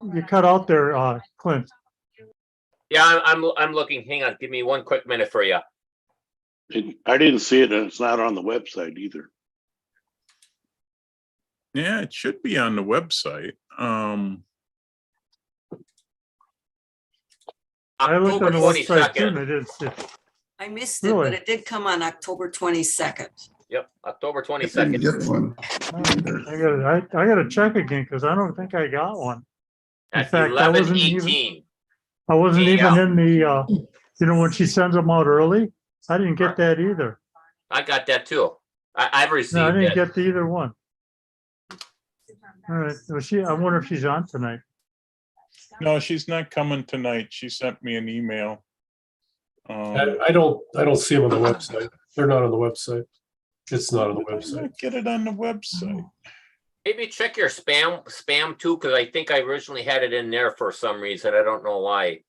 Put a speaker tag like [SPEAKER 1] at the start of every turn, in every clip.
[SPEAKER 1] You cut out there, Clint.
[SPEAKER 2] Yeah, I'm looking. Hang on, give me 1 quick minute for you.
[SPEAKER 3] I didn't see it, and it's not on the website either.
[SPEAKER 4] Yeah, it should be on the website.
[SPEAKER 1] I looked
[SPEAKER 2] October
[SPEAKER 1] on the website too,
[SPEAKER 2] 22nd.
[SPEAKER 1] and it is.
[SPEAKER 5] I missed it,
[SPEAKER 1] Really?
[SPEAKER 5] but it did come on October 22nd.
[SPEAKER 2] Yep, October
[SPEAKER 6] I didn't
[SPEAKER 2] 22nd.
[SPEAKER 6] get one.
[SPEAKER 1] I gotta check again because I don't think I got one. In
[SPEAKER 2] At
[SPEAKER 1] fact, I wasn't even
[SPEAKER 2] 11:18.
[SPEAKER 1] in the when she sends them out early. I didn't get that either.
[SPEAKER 2] I got that too. I've received
[SPEAKER 1] No, I didn't
[SPEAKER 2] it.
[SPEAKER 1] get either one. All right. Well, I wonder if she's on tonight.
[SPEAKER 4] No, she's not coming tonight. She sent me an email.
[SPEAKER 7] I don't see them on the website. They're not on the website. It's not on the website.
[SPEAKER 4] Get it on the website.
[SPEAKER 2] Maybe check your spam too, because I think I originally had it in there for some reason. I don't know why.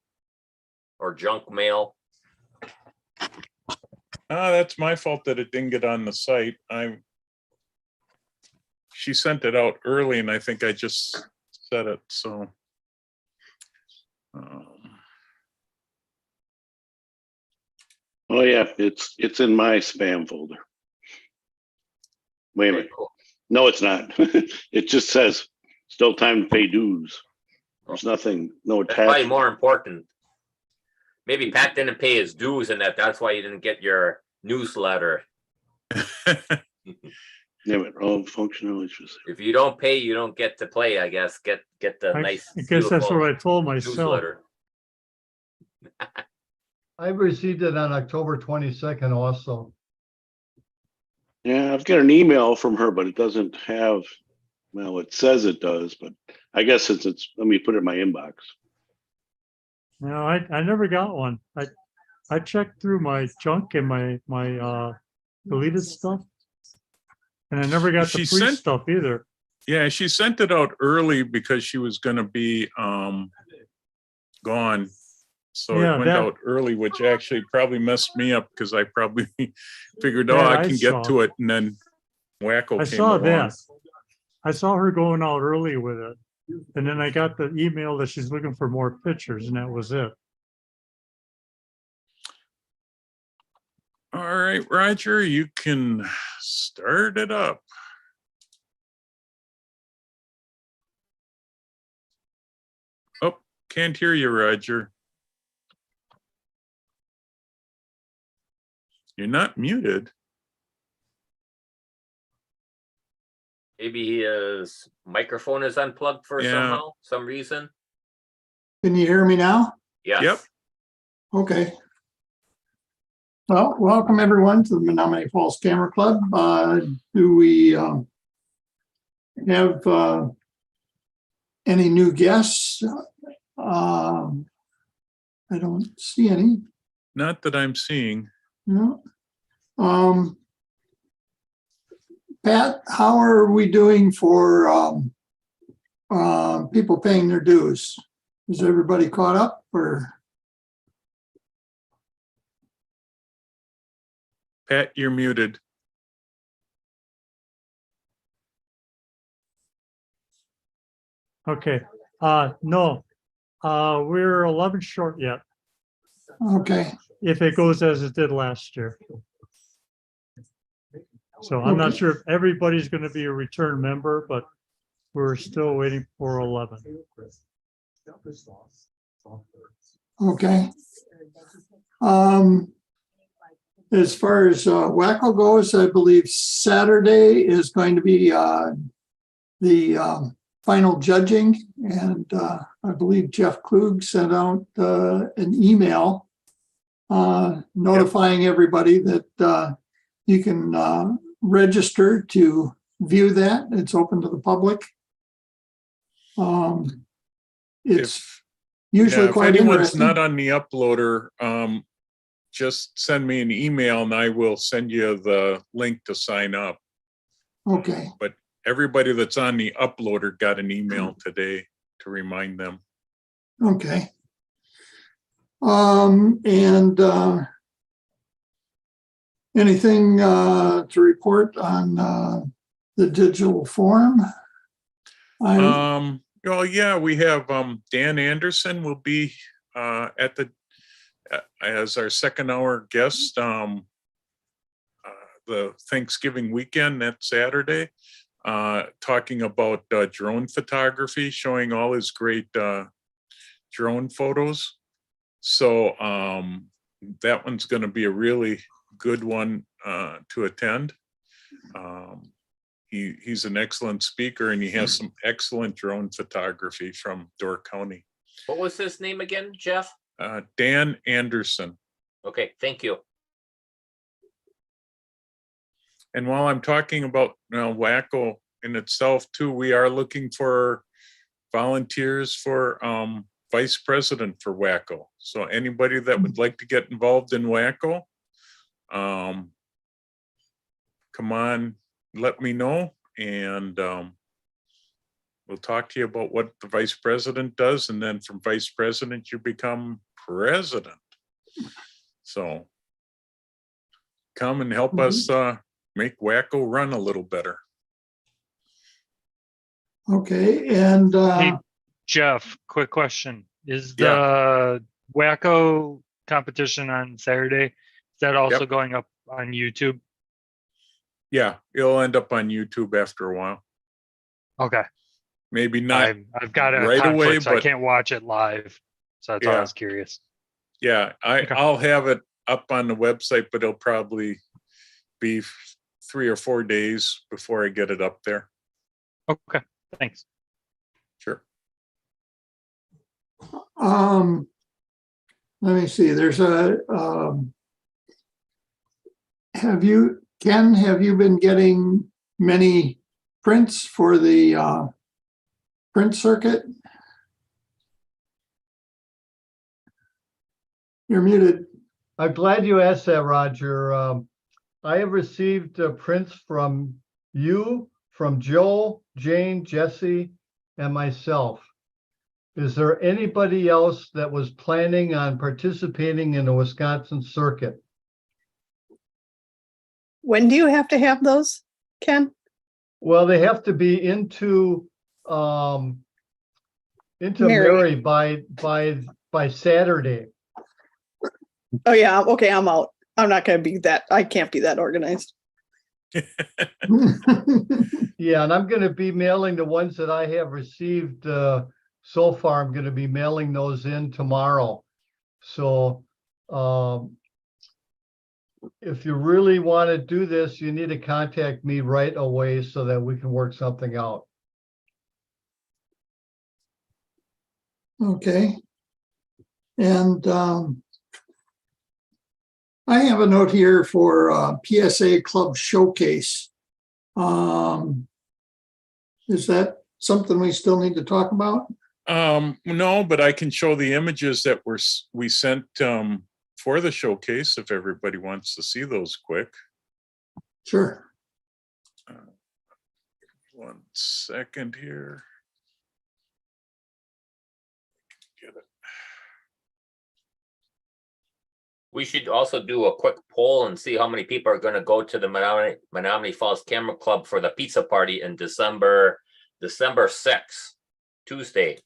[SPEAKER 2] Or junk mail.
[SPEAKER 4] That's my fault that it didn't get on the site. She sent it out early, and I think I just said it. So,
[SPEAKER 3] Oh yeah, it's in my spam folder. Wait a minute.
[SPEAKER 2] Cool.
[SPEAKER 3] No, it's not. It just says still time to pay dues. There's nothing, no
[SPEAKER 2] That's probably
[SPEAKER 3] attachment.
[SPEAKER 2] more important. Maybe Pat didn't pay his dues and that's why you didn't get your newsletter.
[SPEAKER 3] Yeah, but all functionality.
[SPEAKER 2] If you don't pay, you don't get to play, I guess. Get the nice.
[SPEAKER 1] I guess that's
[SPEAKER 2] beautiful
[SPEAKER 1] what I told myself.
[SPEAKER 2] newsletter.
[SPEAKER 8] I received it on October 22nd also.
[SPEAKER 3] Yeah, I've got an email from her, but it doesn't have, well, it says it does, but I guess it's let me put it in my inbox.
[SPEAKER 1] No, I never got one. I checked through my junk and my deleted stuff, and I never got the
[SPEAKER 4] She
[SPEAKER 1] free
[SPEAKER 4] sent-
[SPEAKER 1] stuff either.
[SPEAKER 4] yeah, she sent it out early because she was going to be gone. So
[SPEAKER 1] Yeah,
[SPEAKER 4] it went out early, which actually probably messed me up because I probably figured,
[SPEAKER 1] Yeah,
[SPEAKER 4] I
[SPEAKER 1] I
[SPEAKER 4] can
[SPEAKER 1] saw.
[SPEAKER 4] get to it, and then Wacko
[SPEAKER 1] I
[SPEAKER 4] came
[SPEAKER 1] saw
[SPEAKER 4] along.
[SPEAKER 1] that. I saw her going out early with it, and then I got the email that she's looking for more pictures, and that was it.
[SPEAKER 4] All right, Roger, you can start it up. Oh, can't hear you, Roger. You're not muted.
[SPEAKER 2] Maybe his microphone is unplugged for
[SPEAKER 4] Yeah.
[SPEAKER 2] some reason.
[SPEAKER 6] Can you hear me now?
[SPEAKER 2] Yes.
[SPEAKER 4] Yep.
[SPEAKER 6] Okay. Well, welcome everyone to the Menomonee Falls Camera Club. Do we have any new guests? I don't see any.
[SPEAKER 4] Not that I'm seeing.
[SPEAKER 6] No. Pat, how are we doing for people paying their dues? Is everybody caught up or?
[SPEAKER 4] Pat, you're muted.
[SPEAKER 1] Okay. No, we're 11 short yet,
[SPEAKER 6] Okay.
[SPEAKER 1] if it goes as it did last year. So I'm not
[SPEAKER 6] Okay.
[SPEAKER 1] sure if everybody's going to be a return member, but we're still waiting for 11.
[SPEAKER 6] Okay. As far as Wacko goes, I believe Saturday is going to be the final judging, and I believe Jeff Klug sent out an email notifying everybody that you can register to view that. It's open to the public. It's usually
[SPEAKER 4] Yeah,
[SPEAKER 6] quite
[SPEAKER 4] if anyone's
[SPEAKER 6] interesting.
[SPEAKER 4] not on the uploader, just send me an email and I will send you the link to sign up.
[SPEAKER 6] Okay.
[SPEAKER 4] But everybody that's on the uploader got an email today to remind them.
[SPEAKER 6] Okay. And anything to report on the digital forum?
[SPEAKER 4] Well, yeah, we have Dan Anderson will be at the as our second hour guest the Thanksgiving weekend, that Saturday, talking about drone photography, showing all his great drone photos. So that one's going to be a really good one to attend. He's an excellent speaker, and he has some excellent drone photography from Door County.
[SPEAKER 2] What was his name again, Jeff?
[SPEAKER 4] Dan Anderson.
[SPEAKER 2] Okay, thank you.
[SPEAKER 4] And while I'm talking about WACO in itself too, we are looking for volunteers for vice president for WACO. So anybody that would like to get involved in WACO, come on, let me know, and we'll talk to you about what the vice president does, and then from vice president you become president. So come and help us make WACO run a little better.
[SPEAKER 6] Okay, and
[SPEAKER 9] Hey, Jeff, quick question. Is the WACO competition on Saturday, is that also going up on YouTube?
[SPEAKER 4] Yeah, it'll end up on YouTube after a while.
[SPEAKER 9] Okay.
[SPEAKER 4] Maybe not
[SPEAKER 9] I've got a
[SPEAKER 4] right
[SPEAKER 9] conflict,
[SPEAKER 4] away,
[SPEAKER 9] so I
[SPEAKER 4] but
[SPEAKER 9] can't watch it live. So that's all I was curious.
[SPEAKER 4] yeah,
[SPEAKER 9] Okay.
[SPEAKER 4] I'll have it up on the website, but it'll probably be 3 or 4 days before I get it up there.
[SPEAKER 9] Okay, thanks.
[SPEAKER 4] Sure.
[SPEAKER 6] let me see, there's a, Ken, have you been getting many prints for the print circuit? You're muted.
[SPEAKER 8] I'm glad you asked that, Roger. I have received prints from you, from Joe, Jane, Jesse, and myself. Is there anybody else that was planning on participating in the Wisconsin circuit?
[SPEAKER 10] When do you have to have those, Ken?
[SPEAKER 8] Well, they have to be into Mary by Saturday.
[SPEAKER 10] Oh yeah, okay, I'm out. I'm not gonna be that, I can't be that organized.
[SPEAKER 8] Yeah, and I'm gonna be mailing the ones that I have received so far. I'm gonna be mailing those in tomorrow. So if you really want to do this, you need to contact me right away so that we can work something out.
[SPEAKER 6] Okay. And I have a note here for PSA Club Showcase. Is that something we still need to talk about?
[SPEAKER 4] No, but I can show the images that we sent for the showcase if everybody wants to see those quick.
[SPEAKER 6] Sure.
[SPEAKER 4] 1 second here. Get it.
[SPEAKER 2] We should also do a quick poll and see how many people are going to go to the Menomonee Falls Camera Club for the pizza party in December 6th, Tuesday.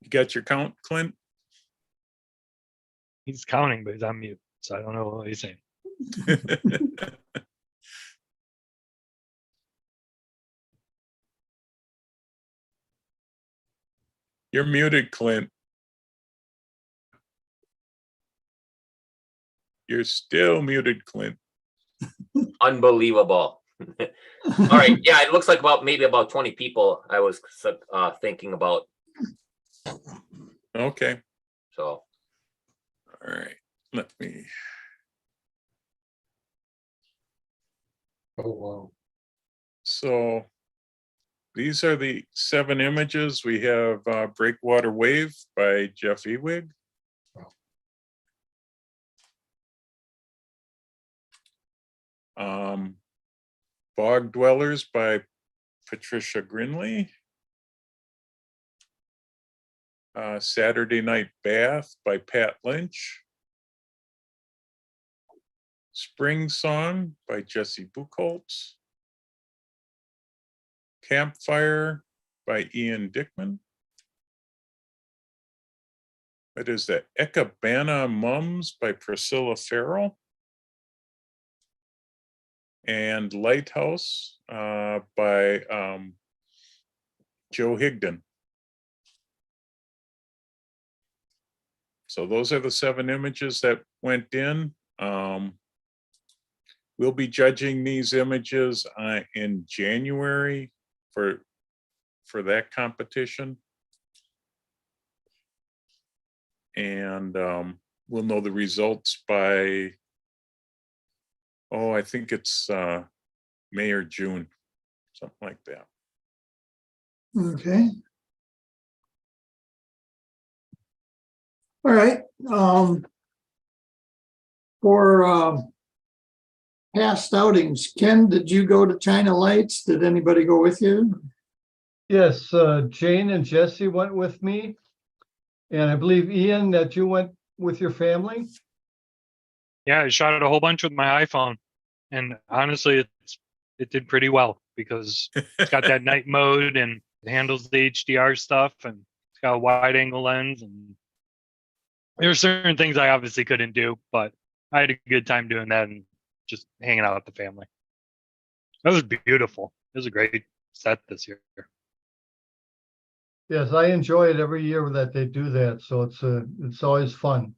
[SPEAKER 4] You got your count, Clint?
[SPEAKER 9] He's counting, but he's on mute, so I don't know what he's saying.
[SPEAKER 4] You're muted, Clint. You're still muted, Clint.
[SPEAKER 2] Unbelievable. All right, yeah, it looks like maybe about 20 people I was thinking about.
[SPEAKER 4] Okay.
[SPEAKER 2] So,
[SPEAKER 4] All right. Let me.
[SPEAKER 7] Oh, wow.
[SPEAKER 4] So these are the 7 images. We have Breakwater Wave by Jeff Ewig. Bog Dwellers by Patricia Grinley. Saturday Night Bath by Pat Lynch. Spring Song by Jesse Buchholz. Campfire by Ian Dickman. What is that? Ekabana Mums by Priscilla Farrell. And Lighthouse by Joe Higdon. So those are the 7 images that went in. We'll be judging these images in January for that competition. And we'll know the results by, I think it's May or June, something like that.
[SPEAKER 6] Okay. All right. For past outings, Ken, did you go to China Lights? Did anybody go with you?
[SPEAKER 8] Yes, Jane and Jesse went with me. And I believe, Ian, that you went with your family?
[SPEAKER 9] Yeah, I shot a whole bunch with my iPhone, and honestly, it did pretty well because it's got that night mode and it handles the HDR stuff, and it's got a wide angle lens. And there are certain things I obviously couldn't do, but I had a good time doing that and just hanging out with the family. That was beautiful. It was a great set this year.
[SPEAKER 8] Yes, I enjoy it every year that they do that, so it's always fun.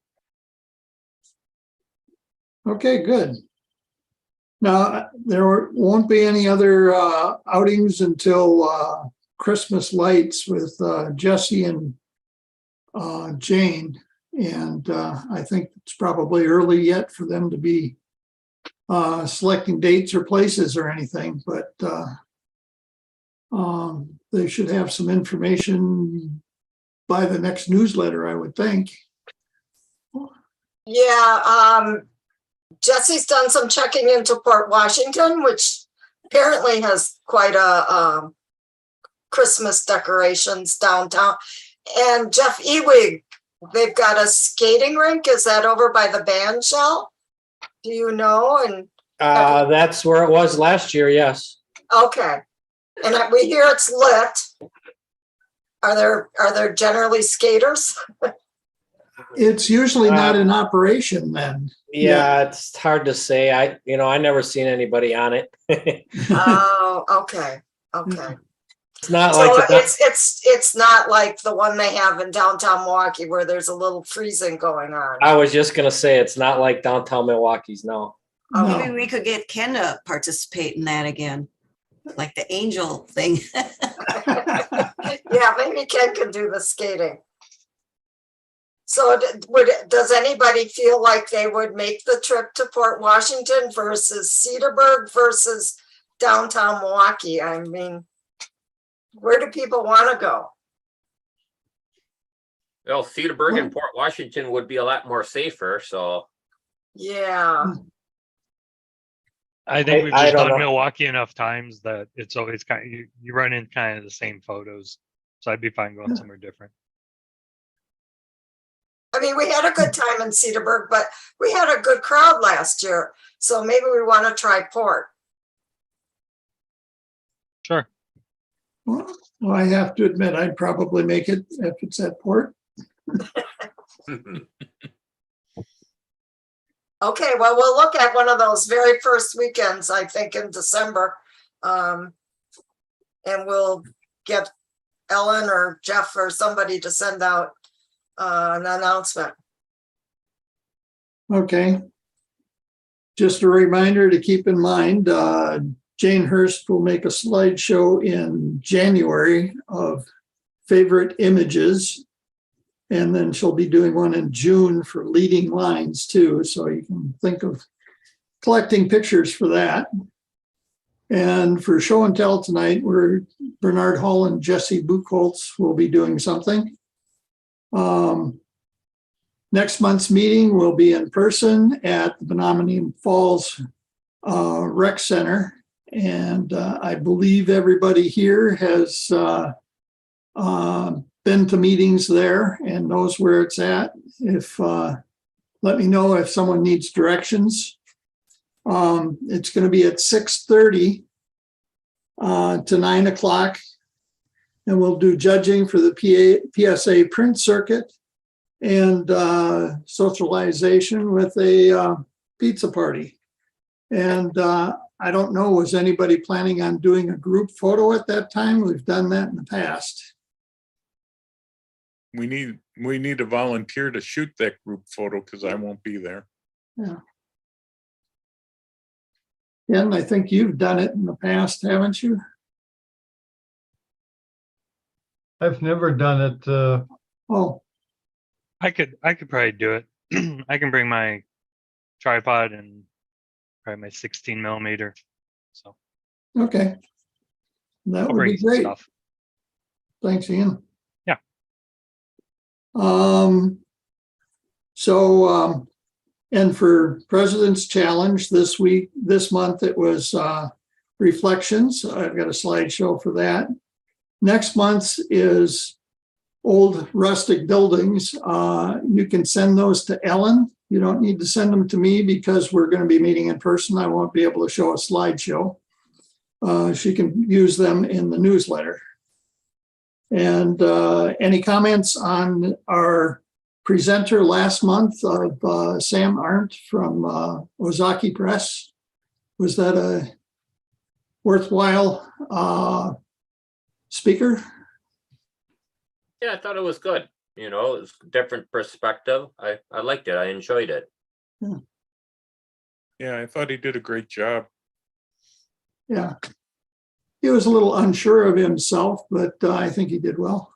[SPEAKER 6] Okay, good. Now, there won't be any other outings until Christmas lights with Jesse and Jane. And I think it's probably early yet for them to be selecting dates or places or anything, but they should have some information by the next newsletter, I would think.
[SPEAKER 5] Yeah, Jesse's done some checking into Port Washington, which apparently has quite a Christmas decorations downtown. And Jeff Ewig, they've got a skating rink. Is that over by the band shell? Do you know? And
[SPEAKER 11] that's where it was last year, yes.
[SPEAKER 5] okay. And we hear it's lit. Are there generally skaters?
[SPEAKER 6] It's usually not in operation then.
[SPEAKER 11] Yeah, it's hard to say. I never seen anybody on it.
[SPEAKER 5] Oh, okay.
[SPEAKER 11] It's not
[SPEAKER 5] So
[SPEAKER 11] like
[SPEAKER 5] it's not like the one they have in downtown Milwaukee where there's a little freezing going on.
[SPEAKER 11] I was just gonna say it's not like downtown Milwaukee's, no.
[SPEAKER 6] No.
[SPEAKER 5] Maybe we could get Ken to participate in that again, like the angel thing. Yeah, maybe Ken can do the skating. So does anybody feel like they would make the trip to Port Washington versus Cedarburg versus downtown Milwaukee? I mean, where do people want to go?
[SPEAKER 2] Well, Cedarburg and Port Washington would be a lot more safer, so.
[SPEAKER 5] Yeah.
[SPEAKER 9] I think we've
[SPEAKER 11] I
[SPEAKER 9] just
[SPEAKER 11] don't
[SPEAKER 9] done
[SPEAKER 11] know.
[SPEAKER 9] Milwaukee enough times that it's always kind of, you run in kind of the same photos. So I'd be fine going somewhere different.
[SPEAKER 5] I mean, we had a good time in Cedarburg, but we had a good crowd last year. So maybe we want to try Port.
[SPEAKER 9] Sure.
[SPEAKER 6] Well, I have to admit, I'd probably make it if it's at Port.
[SPEAKER 5] Okay, well, we'll look at one of those very first weekends, I think, in December. And we'll get Ellen or Jeff or somebody to send out an announcement.
[SPEAKER 6] Okay. Just a reminder to keep in mind, Jane Hurst will make a slideshow in January of favorite images. And then she'll be doing one in June for leading lines too. So you can think of collecting pictures for that. And for show and tell tonight, Bernard Hall and Jesse Buchholz will be doing something. Next month's meeting will be in person at the Menomonee Falls Rec Center. And I believe everybody here has been to meetings there and knows where it's at. If let me know if someone needs directions. It's going to be at 6:30 to 9 o'clock. And we'll do judging for the PSA print circuit and socialization with a pizza party. And I don't know, was anybody planning on doing a group photo at that time? We've done that in the past.
[SPEAKER 4] We need a volunteer to shoot that group photo because I won't be there.
[SPEAKER 6] Yeah. Ken, I think you've done it in the past, haven't you?
[SPEAKER 8] I've never done it.
[SPEAKER 6] Oh,
[SPEAKER 9] I could probably do it. I can bring my tripod and probably my 16 millimeter. So
[SPEAKER 6] okay. That
[SPEAKER 9] I'll
[SPEAKER 6] would
[SPEAKER 9] bring
[SPEAKER 6] be
[SPEAKER 9] some
[SPEAKER 6] great.
[SPEAKER 9] stuff.
[SPEAKER 6] Thanks, Ian.
[SPEAKER 9] Yeah.
[SPEAKER 6] And for President's Challenge this month, it was reflections. I've got a slideshow for that. Next month is old rustic buildings. You can send those to Ellen. You don't need to send them to me because we're going to be meeting in person. I won't be able to show a slideshow. She can use them in the newsletter. And any comments on our presenter last month of Sam Arndt from Ozaki Press? Was that a worthwhile speaker?
[SPEAKER 2] Yeah, I thought it was good. You know, it's a different perspective. I liked it. I enjoyed it.
[SPEAKER 4] Yeah, I thought he did a great job.
[SPEAKER 6] Yeah. He was a little unsure of himself, but I think he did well.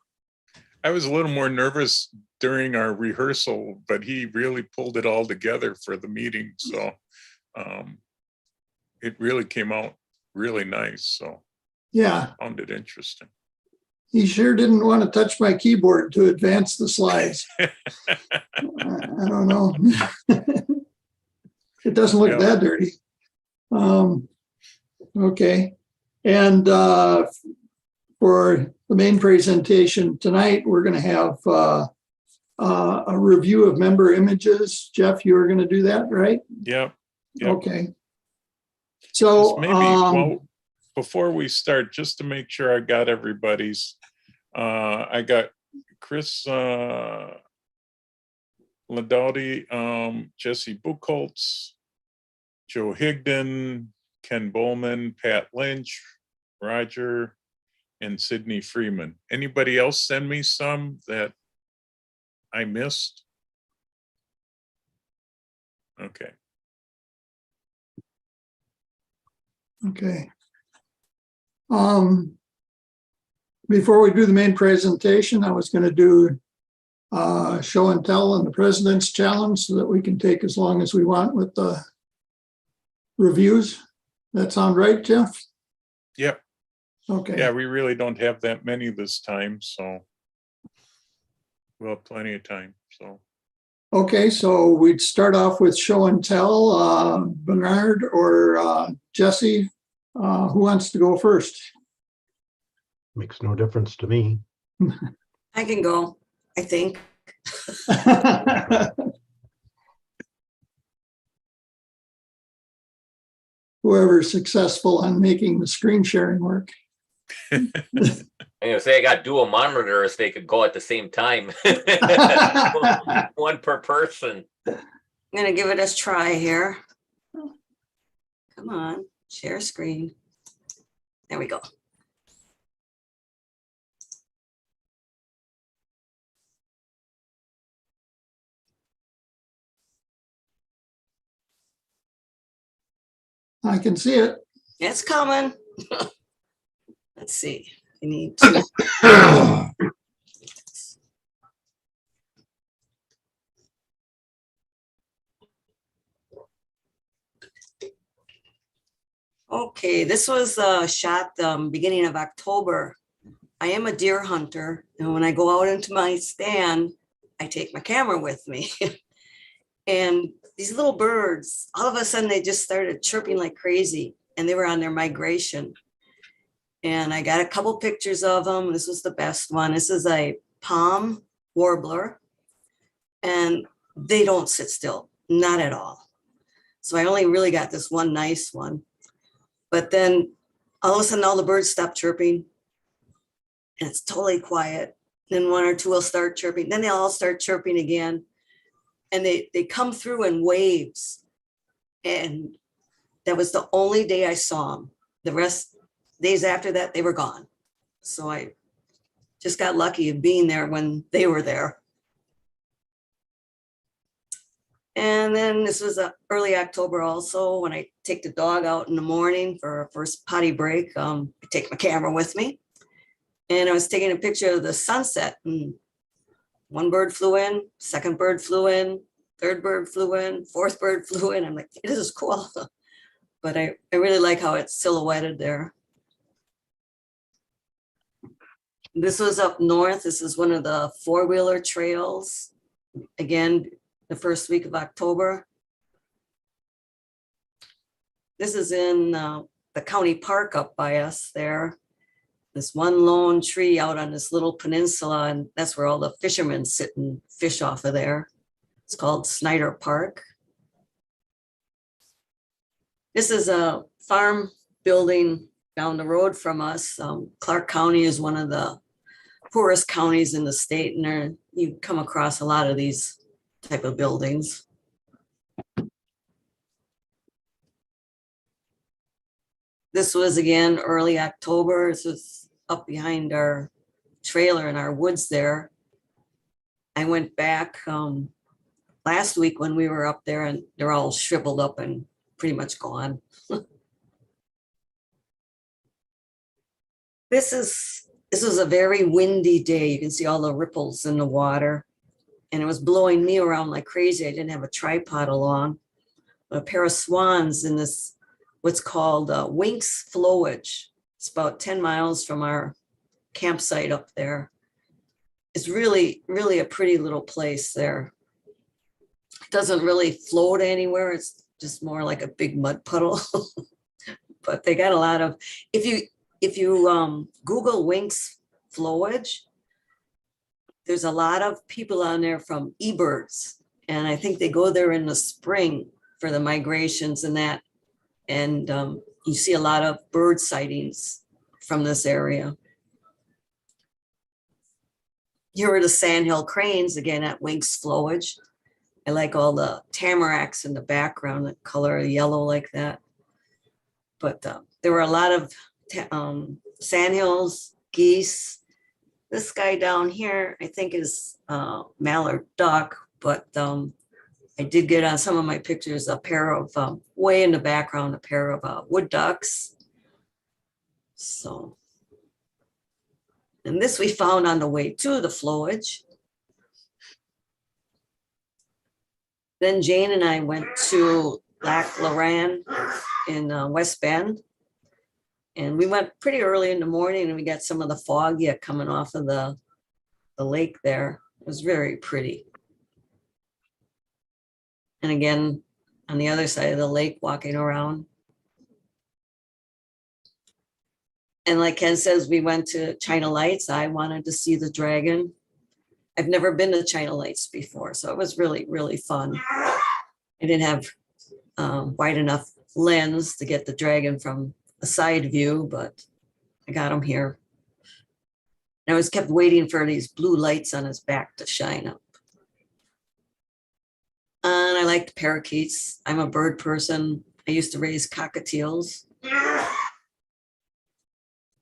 [SPEAKER 4] I was a little more nervous during our rehearsal, but he really pulled it all together for the meeting. So it really came out really nice. So
[SPEAKER 6] Yeah.
[SPEAKER 4] I found it interesting.
[SPEAKER 6] He sure didn't want to touch my keyboard to advance the slides. I don't know. It doesn't look that dirty. Okay. And for the main presentation tonight, we're going to have a review of member images. Jeff, you were going to do that, right?
[SPEAKER 4] Yep.
[SPEAKER 6] Okay. So
[SPEAKER 4] maybe, well, before we start, just to make sure I got everybody's, I got Chris Ladauti, Jesse Buchholz, Joe Higdon, Ken Bowman, Pat Lynch, Roger, and Sydney Freeman. Anybody else send me some that I missed? Okay.
[SPEAKER 6] Okay. Before we do the main presentation, I was going to do show and tell on the President's Challenge so that we can take as long as we want with the reviews. That sound right, Jeff?
[SPEAKER 4] Yep.
[SPEAKER 6] Okay.
[SPEAKER 4] Yeah, we really don't have that many this time, so we'll have plenty of time. So.
[SPEAKER 6] Okay, so we'd start off with show and tell. Bernard or Jesse, who wants to go first?
[SPEAKER 12] Makes no difference to me.
[SPEAKER 5] I can go, I think.
[SPEAKER 6] Whoever's successful on making the screen sharing work.
[SPEAKER 2] I'm gonna say I got dual monitors, they could go at the same time. One per person.
[SPEAKER 5] I'm gonna give it a try here. Come on, share screen. There we go.
[SPEAKER 6] I can see it.
[SPEAKER 5] It's coming. Let's see. I need to. Okay, this was shot beginning of October. I am a deer hunter, and when I go out into my stand, I take my camera with me. And these little birds, all of a sudden they just started chirping like crazy.
[SPEAKER 13] and they were on their migration. And I got a couple pictures of them. This was the best one. This is a palm warbler, and they don't sit still, not at all. So I only really got this one nice one. But then all of a sudden, all the birds stop chirping, and it's totally quiet. Then one or two will start chirping. Then they'll all start chirping again. And they come through in waves. And that was the only day I saw them. The rest, days after that, they were gone. So I just got lucky of being there when they were there. And then this was early October also, when I take the dog out in the morning for our first potty break. I take my camera with me. And I was taking a picture of the sunset, and one bird flew in, second bird flew in, third bird flew in, fourth bird flew in. I'm like, this is cool. But I really like how it's silhouetted there. This was up north. This is one of the four-wheeler trails. Again, the first week of October. This is in the county park up by us there. This one lone tree out on this little peninsula, and that's where all the fishermen sit and fish off of there. It's called Snyder Park. This is a farm building down the road from us. Clark County is one of the poorest counties in the state, and there you come across a lot of these type of buildings. This was again early October. This was up behind our trailer in our woods there. I went back last week when we were up there, and they're all shriveled up and pretty much gone. This was a very windy day. You can see all the ripples in the water. And it was blowing me around like crazy. I didn't have a tripod along. A pair of swans in this, what's called Winks Flowage. It's about 10 miles from our campsite up there. It's really, really a pretty little place there. It doesn't really float anywhere. It's just more like a big mud puddle. But they got a lot of, if you Google Winks Flowage, there's a lot of people on there from eBirds, and I think they go there in the spring for the migrations and that. And you see a lot of bird sightings from this area. Here are the sandhill cranes again at Winks Flowage. I like all the tamaracks in the background, the color yellow like that. But there were a lot of sandhills, geese. This guy down here, I think is mallard duck, but I did get on some of my pictures a pair of, way in the background, a pair of wood ducks. So, and this we found on the way to the flowage. Then Jane and I went to Lac Loran in West Bend. And we went pretty early in the morning, and we got some of the fog yet coming off of the lake there. It was very pretty. And again, on the other side of the lake, walking around. And like Ken says, we went to China Lights. I wanted to see the dragon. I've never been to China Lights before, so it was really, really fun. I didn't have wide enough lens to get the dragon from a side view, but I got him here. And I was kept waiting for these blue lights on his back to shine up. And I liked parakeets. I'm a bird person. I used to raise cockatiels.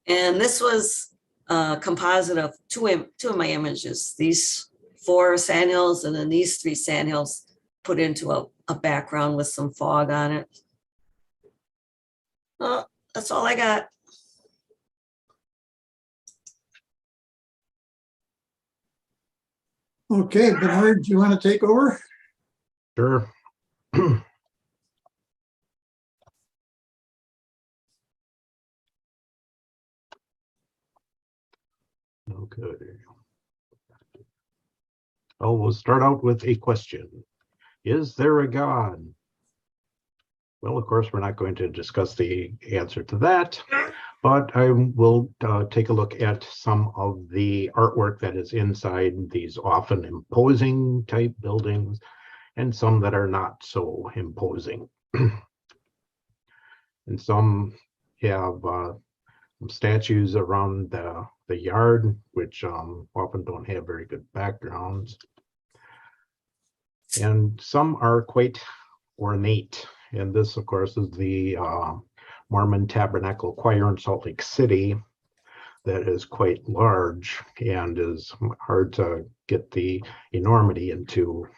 [SPEAKER 13] And this was a composite of two of my images. These 4 sandhills and then these 3 sandhills put into a background with some fog on it. That's all I got.
[SPEAKER 6] Okay, Bernard, do you want to take over?
[SPEAKER 12] Sure. Okay. Oh, we'll start out with a question. Is there a God? Well, of course, we're not going to discuss the answer to that, but I will take a look at some of the artwork that is inside these often imposing type buildings and some that are not so imposing. And some have some statues around the yard, which often don't have very good backgrounds. And some are quite ornate. And this, of course, is the Mormon Tabernacle Choir in Salt Lake City that is quite large and is hard to get the enormity into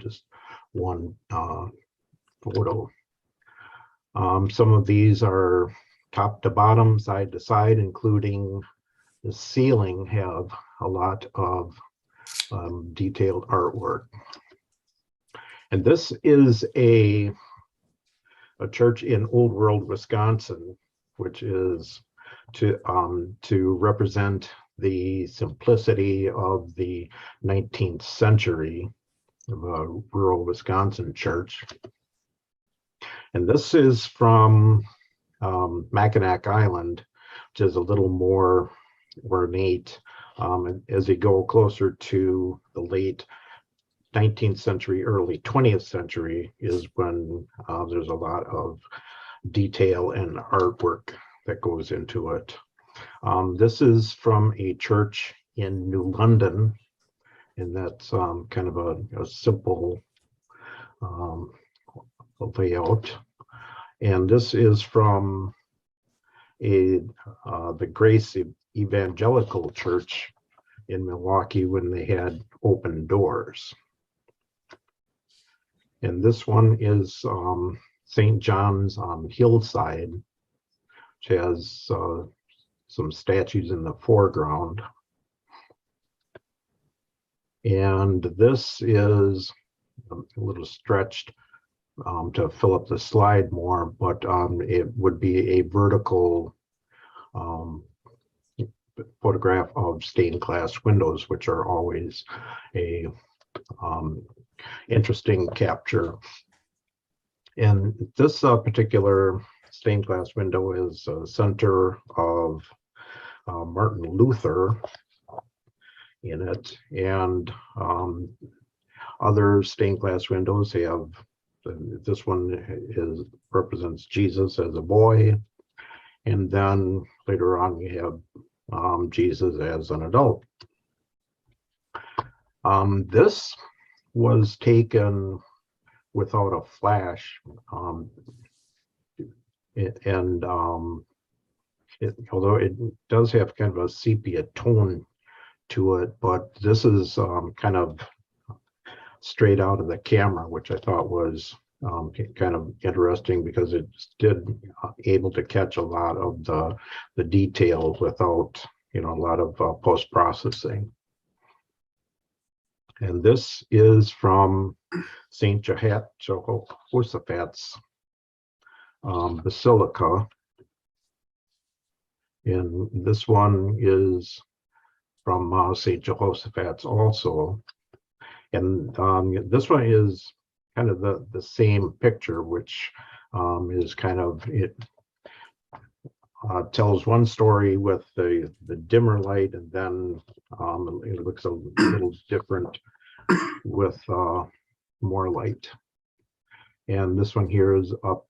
[SPEAKER 12] just one photo. Some of these are top to bottom, side to side, including the ceiling have a lot of detailed artwork. And this is a church in Old World, Wisconsin, which is to represent the simplicity of the 19th century of a rural Wisconsin church. And this is from Mackinac Island, which is a little more ornate. As you go closer to the late 19th century, early 20th century is when there's a lot of detail and artwork that goes into it. This is from a church in New London, and that's kind of a simple layout. And this is from the Grace Evangelical Church in Milwaukee when they had open doors. And this one is St. John's on Hillside, which has some statues in the foreground. And this is a little stretched to fill up the slide more, but it would be a vertical photograph of stained glass windows, which are always a interesting capture. And this particular stained glass window is a center of Martin Luther in it, and other stained glass windows have, this one represents Jesus as a boy, and then later on you have Jesus as an adult. This was taken without a flash, although it does have kind of a sepia tone to it, but this is kind of straight out of the camera, which I thought was kind of interesting because it did able to catch a lot of the detail without, a lot of post-processing. And this is from St. Jehoshaphat's Basilica. And this one is from St. Jehoshaphat's also. And this one is kind of the same picture, which is kind of, it tells one story with the dimmer light, and then it looks a little different with more light. And this one here is up,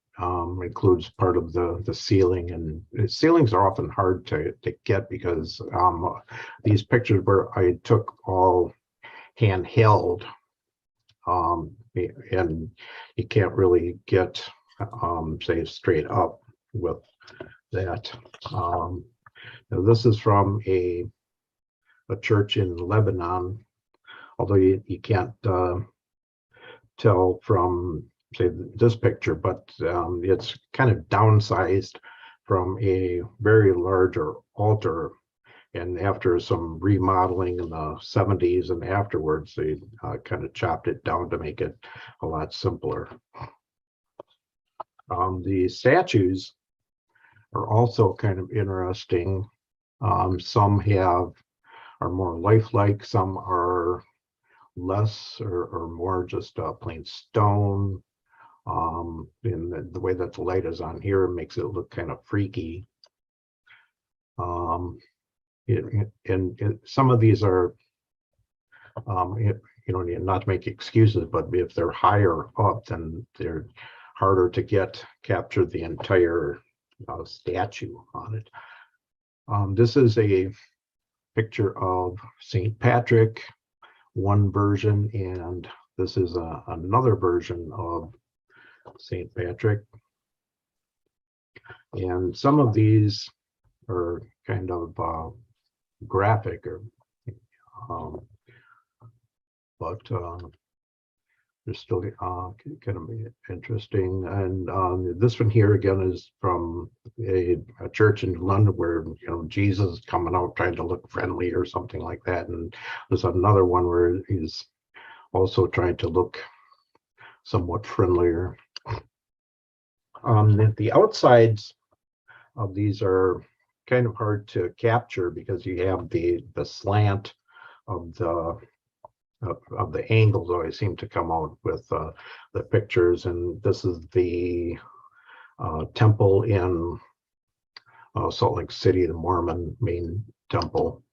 [SPEAKER 12] includes part of the ceiling, and ceilings are often hard to get because these pictures where I took all handheld, and you can't really get say straight up with that. Now this is from a church in Lebanon, although you can't tell from say this picture, but it's kind of downsized from a very large altar, and after some remodeling in the 70s and afterwards, they kind of chopped it down to make it a lot simpler. The statues are also kind of interesting. Some are more lifelike, some are less or more just plain stone. And the way that the light is on here makes it look kind of freaky. And some of these are, not to make excuses, but if they're higher up, then they're harder to capture the entire statue on it. This is a picture of St. Patrick, one version, and this is another version of St. Patrick. And some of these are kind of graphic, but they're still kind of interesting. And this one here again is from a church in London where Jesus is coming out trying to look friendly or something like that. And there's another one where he's also trying to look somewhat friendlier. The outsides of these are kind of hard to capture because you have the slant of the angles always seem to come out with the pictures. And this is the temple in Salt Lake City, the Mormon main temple.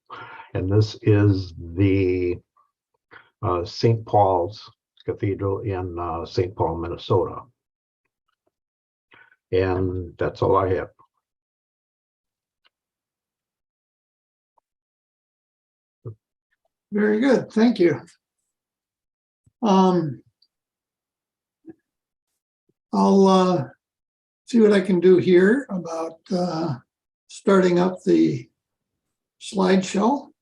[SPEAKER 12] And this is the St. Paul's Cathedral in St. Paul, Minnesota. And that's all I have.
[SPEAKER 6] Very good, thank you. I'll see what I can do here about starting up the slideshow.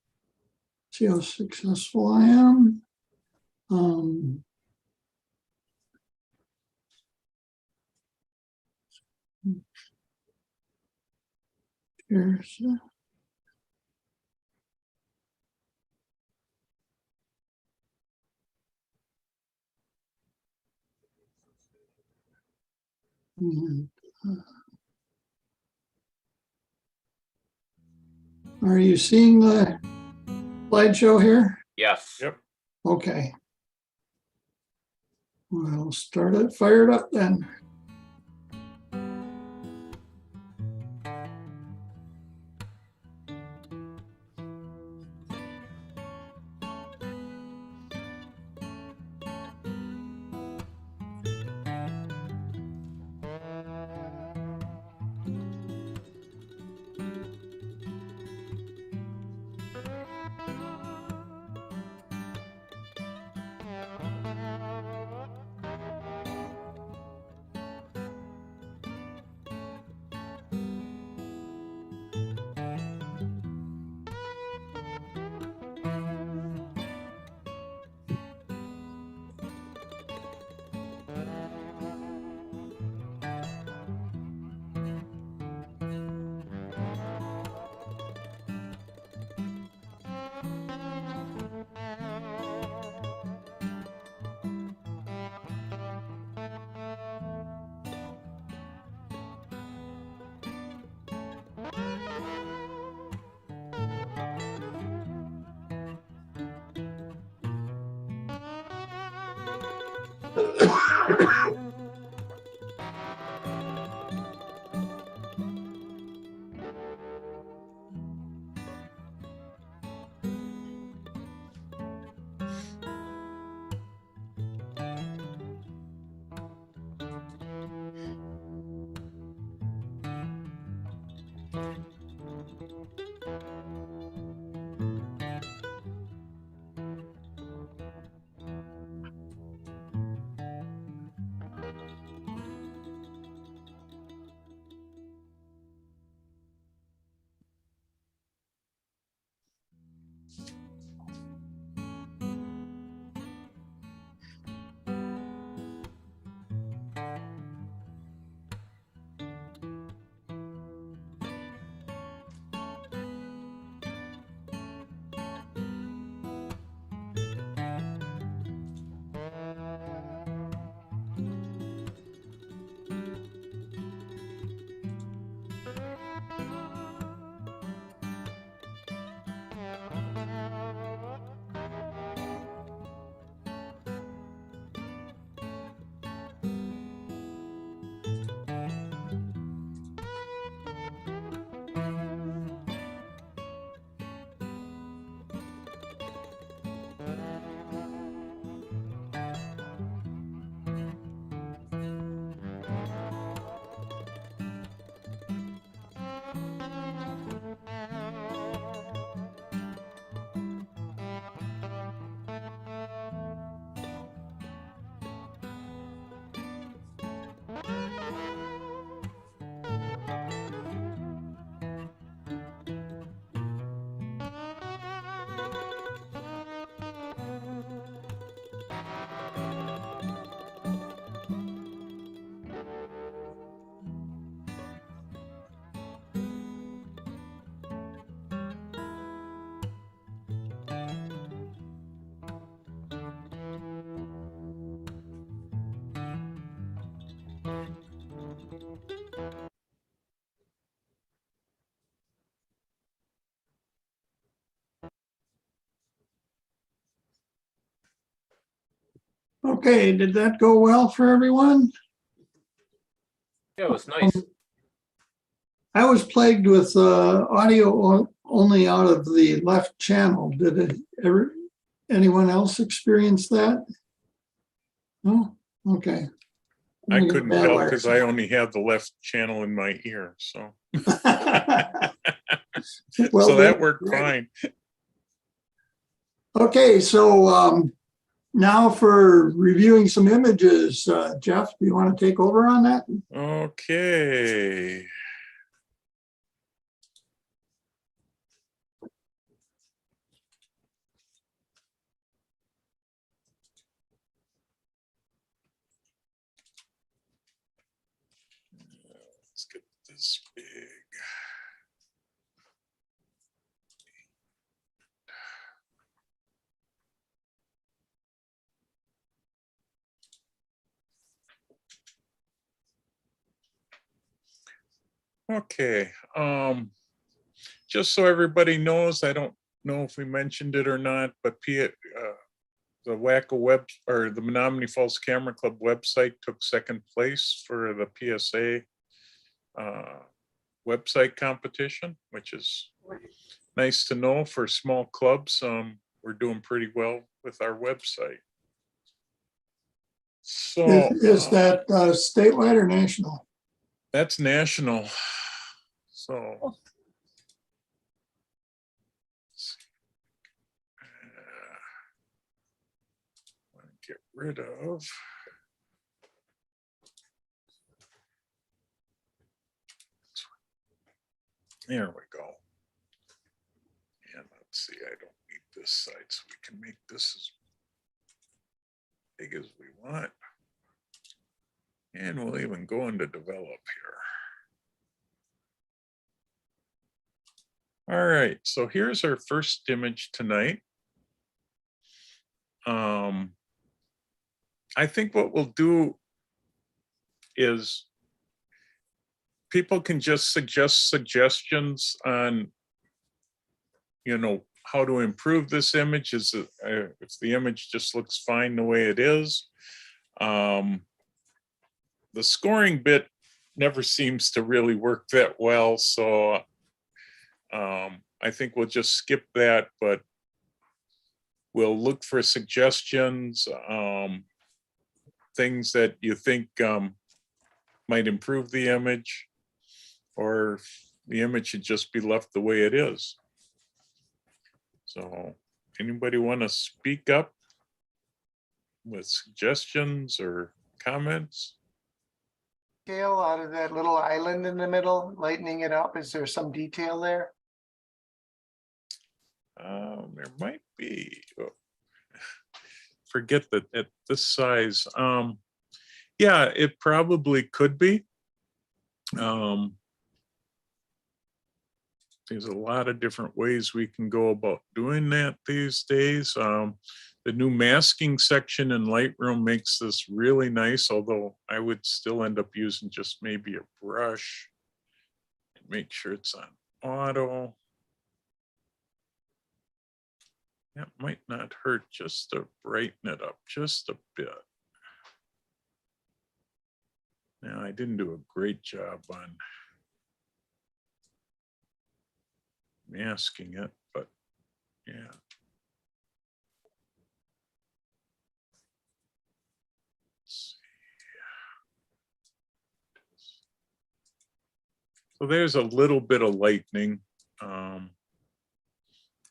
[SPEAKER 6] See how successful I am. Here's and, are you seeing the slideshow here?
[SPEAKER 2] Yes.
[SPEAKER 4] Yep.
[SPEAKER 6] Okay. We'll start it, fire it up then. Okay, did that go well for everyone?
[SPEAKER 2] Yeah, it was nice.
[SPEAKER 6] I was plagued with audio only out of the left channel. Did anyone else experience that? No? Okay.
[SPEAKER 4] I couldn't tell because I only have the left channel in my ear, so.
[SPEAKER 6] Well,
[SPEAKER 4] So that
[SPEAKER 6] then,
[SPEAKER 4] worked
[SPEAKER 6] great.
[SPEAKER 4] fine.
[SPEAKER 6] Okay, so now for reviewing some images, Jeff, do you want to take over on that?
[SPEAKER 4] Okay. Let's get this big. Okay, just so everybody knows, I don't know if we mentioned it or not, but the WACO web or the Menomonee Falls Camera Club website took second place for the PSA website competition, which is nice to know for small clubs. We're doing pretty well with our website. So
[SPEAKER 6] Is that statewide or national?
[SPEAKER 4] that's national. So get rid of. There we go. And let's see, I don't need this side, so we can make this as big as we want. And we'll even go into develop here. All right, so here's our first image tonight. I think what we'll do is people can just suggest suggestions on, you know, how to improve this image. Is it, if the image just looks fine the way it is. The scoring bit never seems to really work that well, so I think we'll just skip that, but we'll look for suggestions, things that you think might improve the image, or the image should just be left the way it is. So anybody want to speak up with suggestions or comments?
[SPEAKER 14] Scale out of that little island in the middle, lightening it up. Is there some detail there?
[SPEAKER 4] There might be. Oh, forget that at this size. Yeah, it probably could be. There's a lot of different ways we can go about doing that these days. The new masking section in Lightroom makes this really nice, although I would still end up using just maybe a brush. Make sure it's on auto. That might not hurt just to brighten it up just a bit. Now, I didn't do a great job on masking it, but yeah. Let's see. So there's a little bit of lightening.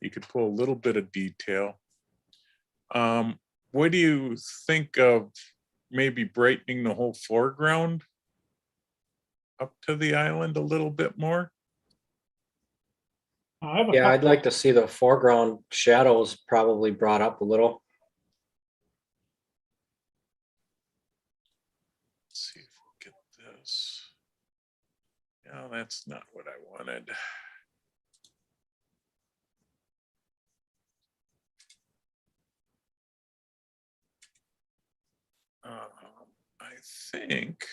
[SPEAKER 4] You could pull a little bit of detail. What do you think of maybe brightening the whole foreground up to the island a little bit more?
[SPEAKER 11] Yeah, I'd like to see the foreground shadows probably brought up a little.
[SPEAKER 4] Let's see if we'll get this. No, that's not what I wanted. I think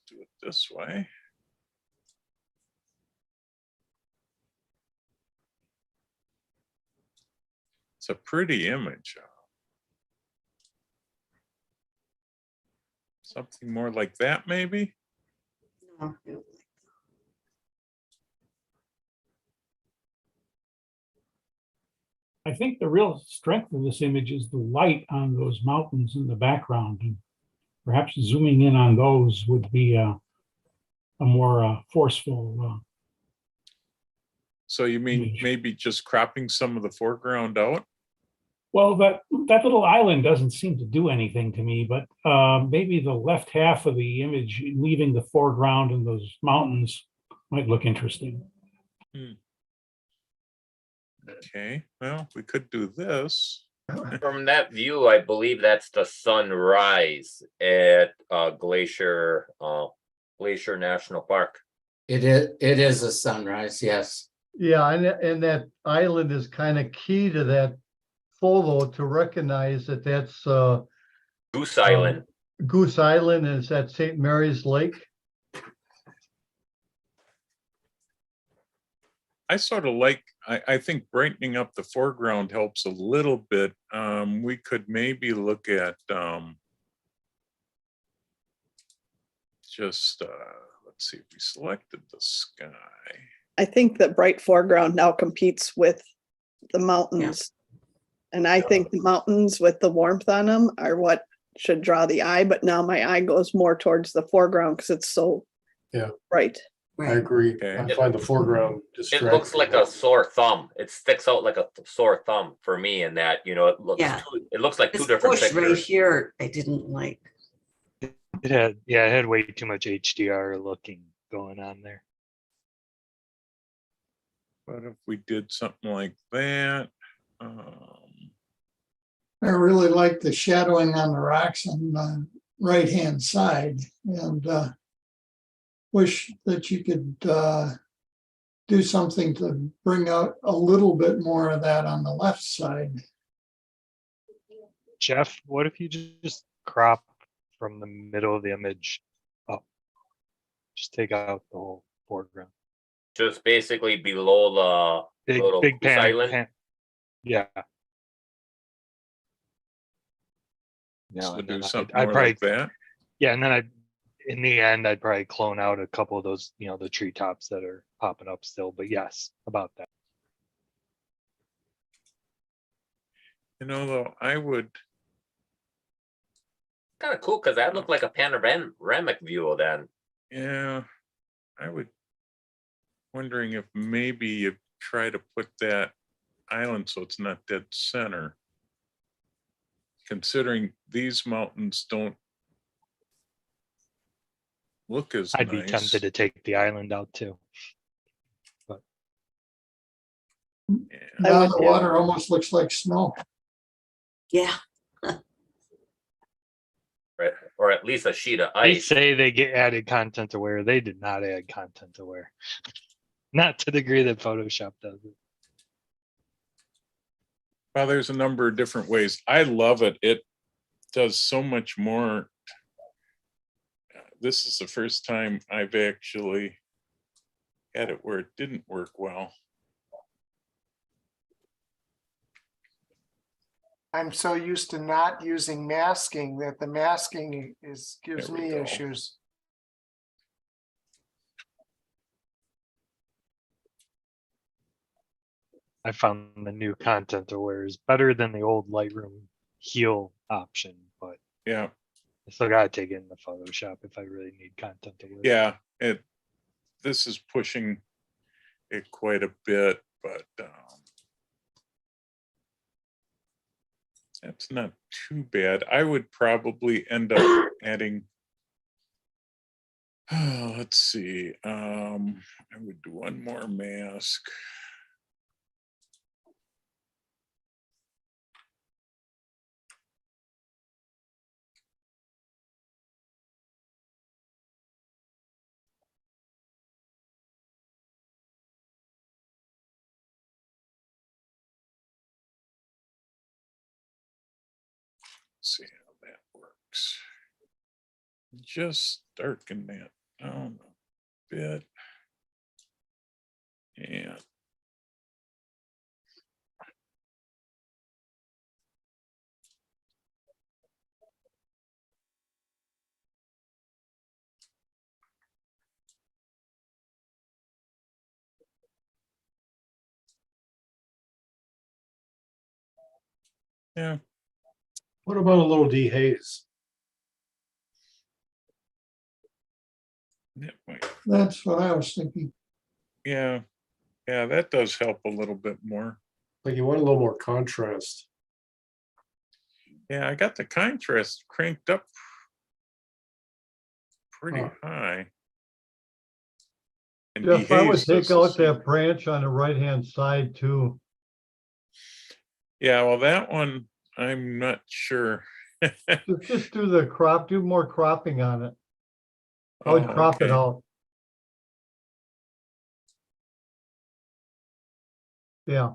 [SPEAKER 4] do it this way. It's a pretty image. Something more like that, maybe?
[SPEAKER 13] No, I don't like
[SPEAKER 15] I think the real strength of this image is the light on those mountains in the background. And perhaps zooming in on those would be a more forceful.
[SPEAKER 4] So you mean
[SPEAKER 15] Image.
[SPEAKER 4] maybe just cropping some of the foreground out?
[SPEAKER 15] Well, that little island doesn't seem to do anything to me, but maybe the left half of the image, leaving the foreground and those mountains, might look interesting.
[SPEAKER 4] Okay, well, we could do this.
[SPEAKER 2] From that view, I believe that's the sunrise at Glacier National Park.
[SPEAKER 11] It is a sunrise, yes.
[SPEAKER 8] Yeah, and that island is kind of key to that photo to recognize that that's
[SPEAKER 2] Goose Island.
[SPEAKER 8] Goose Island is at St. Mary's Lake.
[SPEAKER 4] I sort of like, I think brightening up the foreground helps a little bit. We could maybe look at let's see if we selected the sky.
[SPEAKER 10] I think the bright foreground now competes with the mountains. And I think the mountains with the warmth on them are what should draw the eye, but now my eye goes more towards the foreground because it's so bright.
[SPEAKER 7] I agree.
[SPEAKER 4] Okay.
[SPEAKER 7] I find the foreground
[SPEAKER 2] It
[SPEAKER 7] distracting.
[SPEAKER 2] looks like a sore thumb. It sticks out like a sore thumb for me in that, it looks
[SPEAKER 13] Yeah.
[SPEAKER 2] it looks like two
[SPEAKER 13] this
[SPEAKER 2] different
[SPEAKER 13] bush right
[SPEAKER 2] pictures.
[SPEAKER 13] here, I didn't like.
[SPEAKER 9] It had way too much HDR looking going on there.
[SPEAKER 4] But if we did something like that,
[SPEAKER 6] I really like the shadowing on the rocks on the right-hand side, and wish that you could do something to bring out a little bit more of that on the left side.
[SPEAKER 9] Jeff, what if you just crop from the middle of the image up? Just take out the whole foreground.
[SPEAKER 2] Just basically below the little
[SPEAKER 9] Big
[SPEAKER 2] Goose Island.
[SPEAKER 9] Yeah.
[SPEAKER 4] so
[SPEAKER 9] and
[SPEAKER 4] do
[SPEAKER 9] then
[SPEAKER 4] something
[SPEAKER 9] I'd
[SPEAKER 4] more
[SPEAKER 9] probably,
[SPEAKER 4] like that.
[SPEAKER 9] yeah, and then in the end, I'd probably clone out a couple of those, the treetops that are popping up still. But yes, about that.
[SPEAKER 4] Though I would,
[SPEAKER 2] Kind of cool because that looked like a panoramic view then.
[SPEAKER 4] yeah, I would wondering if maybe you try to put that island so it's not dead center. Considering these mountains don't look as
[SPEAKER 9] I'd be
[SPEAKER 4] nice.
[SPEAKER 9] tempted to take the island out too. But
[SPEAKER 4] Yeah.
[SPEAKER 6] Now the water almost looks like snow.
[SPEAKER 13] Yeah.
[SPEAKER 2] Right? Or at least a sheet of
[SPEAKER 9] they
[SPEAKER 2] ice.
[SPEAKER 9] say they get added content aware. They did not add content aware. Not to the degree that Photoshop does it.
[SPEAKER 4] Well, there's a number of different ways. I love it. It does so much more. This is the first time I've actually had it where it didn't work well.
[SPEAKER 14] I'm so used to not using masking that the masking gives
[SPEAKER 4] There we
[SPEAKER 14] me
[SPEAKER 4] go.
[SPEAKER 14] issues.
[SPEAKER 9] I found the new content aware is better than the old Lightroom heal option, but
[SPEAKER 4] Yeah,
[SPEAKER 9] I still gotta take it in the Photoshop if I really need content aware.
[SPEAKER 4] yeah. This is pushing it quite a bit, but that's not too bad. I would probably end up adding. Let's see. I would do one more mask. See how that works. Just darken that down a bit. And Yeah.
[SPEAKER 7] What about a little dehaze?
[SPEAKER 4] That might-
[SPEAKER 6] That's what I was thinking.
[SPEAKER 4] Yeah. Yeah, that does help a little bit more.
[SPEAKER 7] Like you want a little more contrast.
[SPEAKER 4] Yeah, I got the contrast cranked up pretty
[SPEAKER 7] Huh.
[SPEAKER 4] high. And
[SPEAKER 8] Jeff, I would
[SPEAKER 4] dehaze
[SPEAKER 8] take
[SPEAKER 4] does the
[SPEAKER 8] out
[SPEAKER 4] same.
[SPEAKER 8] that branch on the right-hand side too.
[SPEAKER 4] Yeah, well, that one, I'm not sure.
[SPEAKER 8] Just do the crop, do more cropping on it. I would
[SPEAKER 4] Oh,
[SPEAKER 8] crop it
[SPEAKER 4] okay.
[SPEAKER 8] out. Yeah,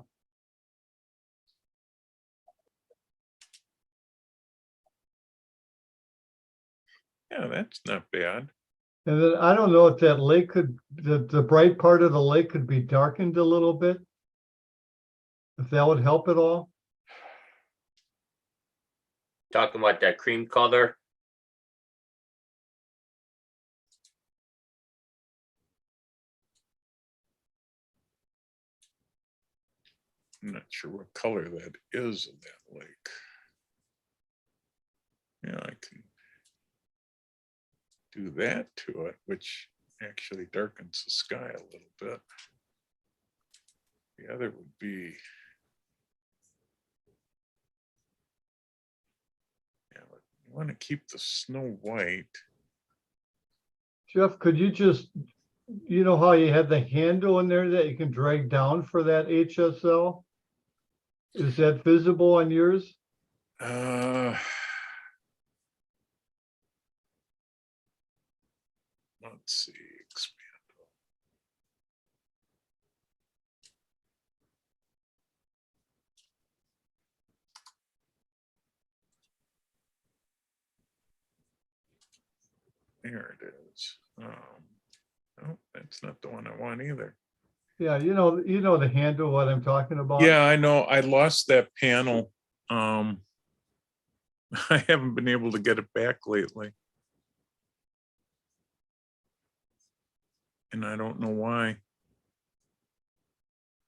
[SPEAKER 4] Yeah, that's not bad.
[SPEAKER 8] and then I don't know if that lake could, the bright part of the lake could be darkened a little bit. If that would help at all.
[SPEAKER 2] Talking about that cream color.
[SPEAKER 4] I'm not sure what color that is in that lake. Yeah, I can do that to it, which actually darkens the sky a little bit. The other would be, yeah, but you want to keep the snow white.
[SPEAKER 8] Jeff, could you just, you know how you had the handle in there that you can drag down for that HSL? Is that visible on yours?
[SPEAKER 4] Let's see, expand. There it is. No, that's not the one I want either.
[SPEAKER 8] Yeah, you know the handle, what I'm talking about?
[SPEAKER 4] Yeah, I know. I lost that panel. I haven't been able to get it back lately. And I don't know why.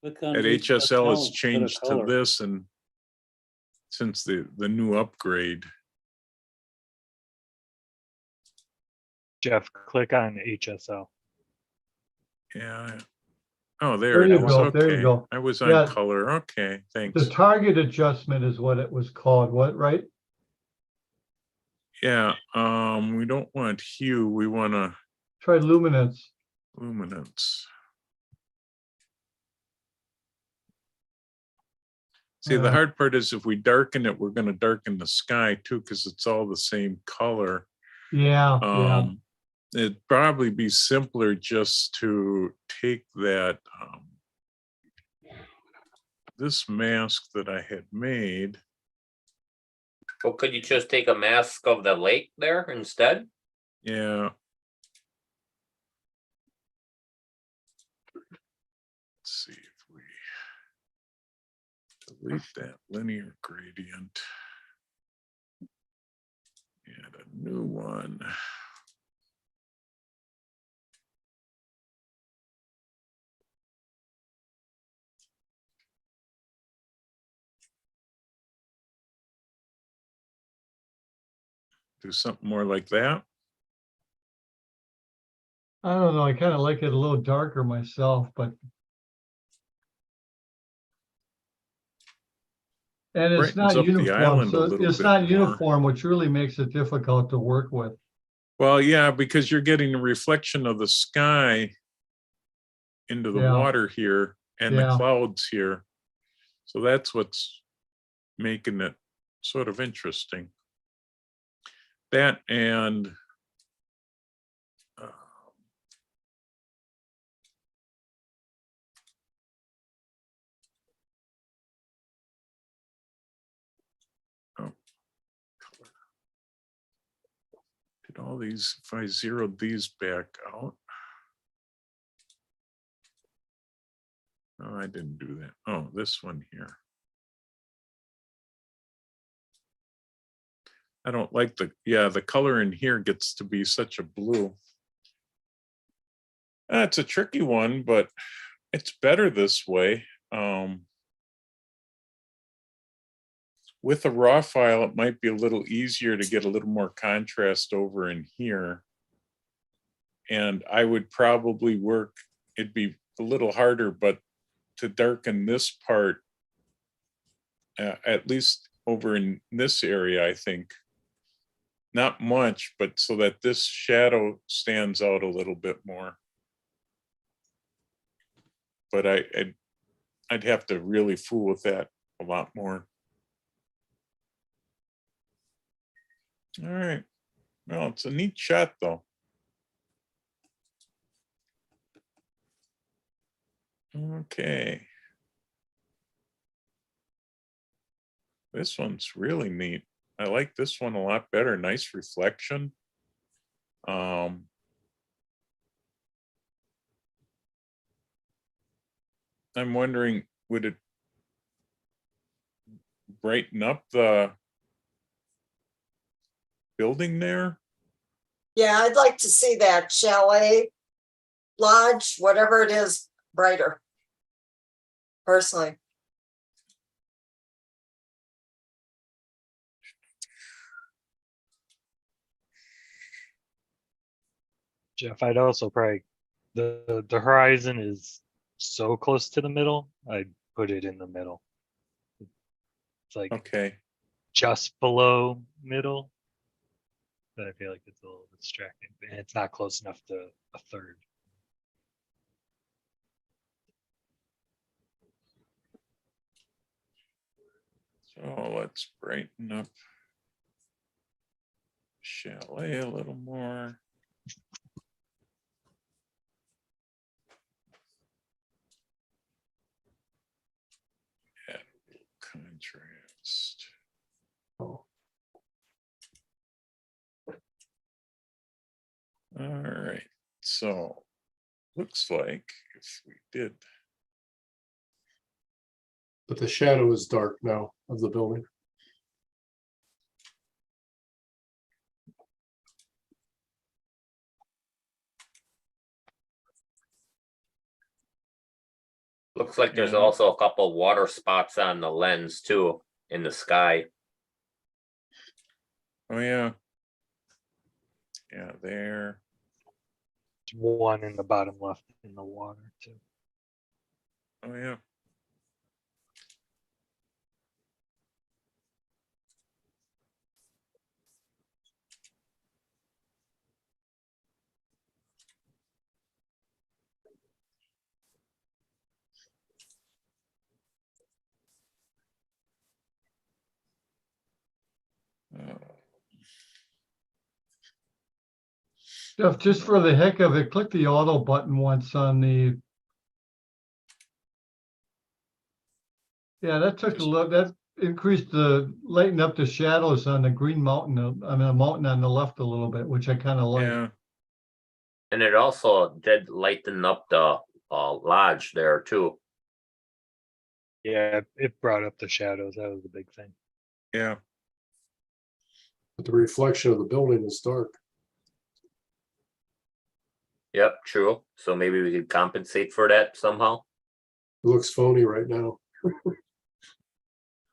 [SPEAKER 16] Click on
[SPEAKER 4] At HSL, it's
[SPEAKER 16] put a
[SPEAKER 4] changed to
[SPEAKER 16] color.
[SPEAKER 4] this, and since the new upgrade.
[SPEAKER 9] Jeff, click on HSL.
[SPEAKER 4] Yeah. Oh, there
[SPEAKER 8] There
[SPEAKER 4] it
[SPEAKER 8] you
[SPEAKER 4] is.
[SPEAKER 8] go, there you
[SPEAKER 4] Okay.
[SPEAKER 8] go.
[SPEAKER 4] I was on
[SPEAKER 8] Yeah.
[SPEAKER 4] color. Okay,
[SPEAKER 8] The
[SPEAKER 4] thanks.
[SPEAKER 8] target adjustment is what it was called, what, right?
[SPEAKER 4] Yeah, we don't want hue. We want a
[SPEAKER 8] Try luminance.
[SPEAKER 4] luminance. See, the
[SPEAKER 8] Yeah.
[SPEAKER 4] hard part is if we darken it, we're going to darken the sky too, because it's all the same color.
[SPEAKER 8] Yeah, yeah.
[SPEAKER 4] It'd probably be simpler just to take that, this mask that I had made.
[SPEAKER 2] Well, could you just take a mask of the lake there instead?
[SPEAKER 4] Yeah. Let's see if we delete that linear gradient. Add a new one. Do something more like that.
[SPEAKER 8] I don't know, I kind of like it a little darker myself, but. And it's
[SPEAKER 4] Brightens
[SPEAKER 8] not
[SPEAKER 4] up the
[SPEAKER 8] uniform,
[SPEAKER 4] island a
[SPEAKER 8] so
[SPEAKER 4] little
[SPEAKER 8] it's
[SPEAKER 4] bit
[SPEAKER 8] not
[SPEAKER 4] more.
[SPEAKER 8] uniform, which really makes it difficult to work with.
[SPEAKER 4] Well, yeah, because you're getting a reflection of the sky into the
[SPEAKER 8] Yeah.
[SPEAKER 4] water here and the
[SPEAKER 8] Yeah.
[SPEAKER 4] clouds here. So that's what's making it sort of interesting. That and oh, color. Did all these, if I zeroed these back out. Oh, I didn't do that. Oh, this one here. I don't like the color in here gets to be such a blue. It's a tricky one, but it's better this way. with a raw file, it might be a little easier to get a little more contrast over in here. And I would probably work, it'd be a little harder, but to darken this part, at least over in this area, I think. Not much, but so that this shadow stands out a little bit more. But I'd have to really fool with that a lot more. All right. Well, it's a neat shot though. Okay. This one's really neat. I like this one a lot better. Nice reflection. I'm wondering, would it brighten up the building there?
[SPEAKER 5] Yeah, I'd like to see that chalet, lodge, whatever it is, brighter. Personally.
[SPEAKER 9] Jeff, I'd also probably, the horizon is so close to the middle, I'd put it in the middle. It's like
[SPEAKER 4] Okay.
[SPEAKER 9] just below middle. But I feel like it's a little distracting, and it's not close enough to a third.
[SPEAKER 4] So let's brighten up chalet a little more. Add a little contrast. All right, so looks like if we did.
[SPEAKER 7] But the shadow is dark now of the building.
[SPEAKER 2] Looks like there's
[SPEAKER 4] Yeah.
[SPEAKER 2] also a couple water spots on the lens too, in the sky.
[SPEAKER 4] Oh yeah. Yeah, there.
[SPEAKER 9] One in the bottom left in the water too.
[SPEAKER 4] Oh yeah.
[SPEAKER 8] Jeff, just for the heck of it, click the auto button once on the. Yeah, that took a look, that increased the, lighten up the shadows on the green mountain, I mean, the mountain on the left a little bit, which I kind of like.
[SPEAKER 4] Yeah.
[SPEAKER 2] And it also did lighten up the lodge there too.
[SPEAKER 9] Yeah, it brought up the shadows. That was the big thing.
[SPEAKER 4] Yeah.
[SPEAKER 7] But the reflection of the building is dark.
[SPEAKER 2] Yep, true. So maybe we could compensate for that somehow.
[SPEAKER 7] It looks phony right now.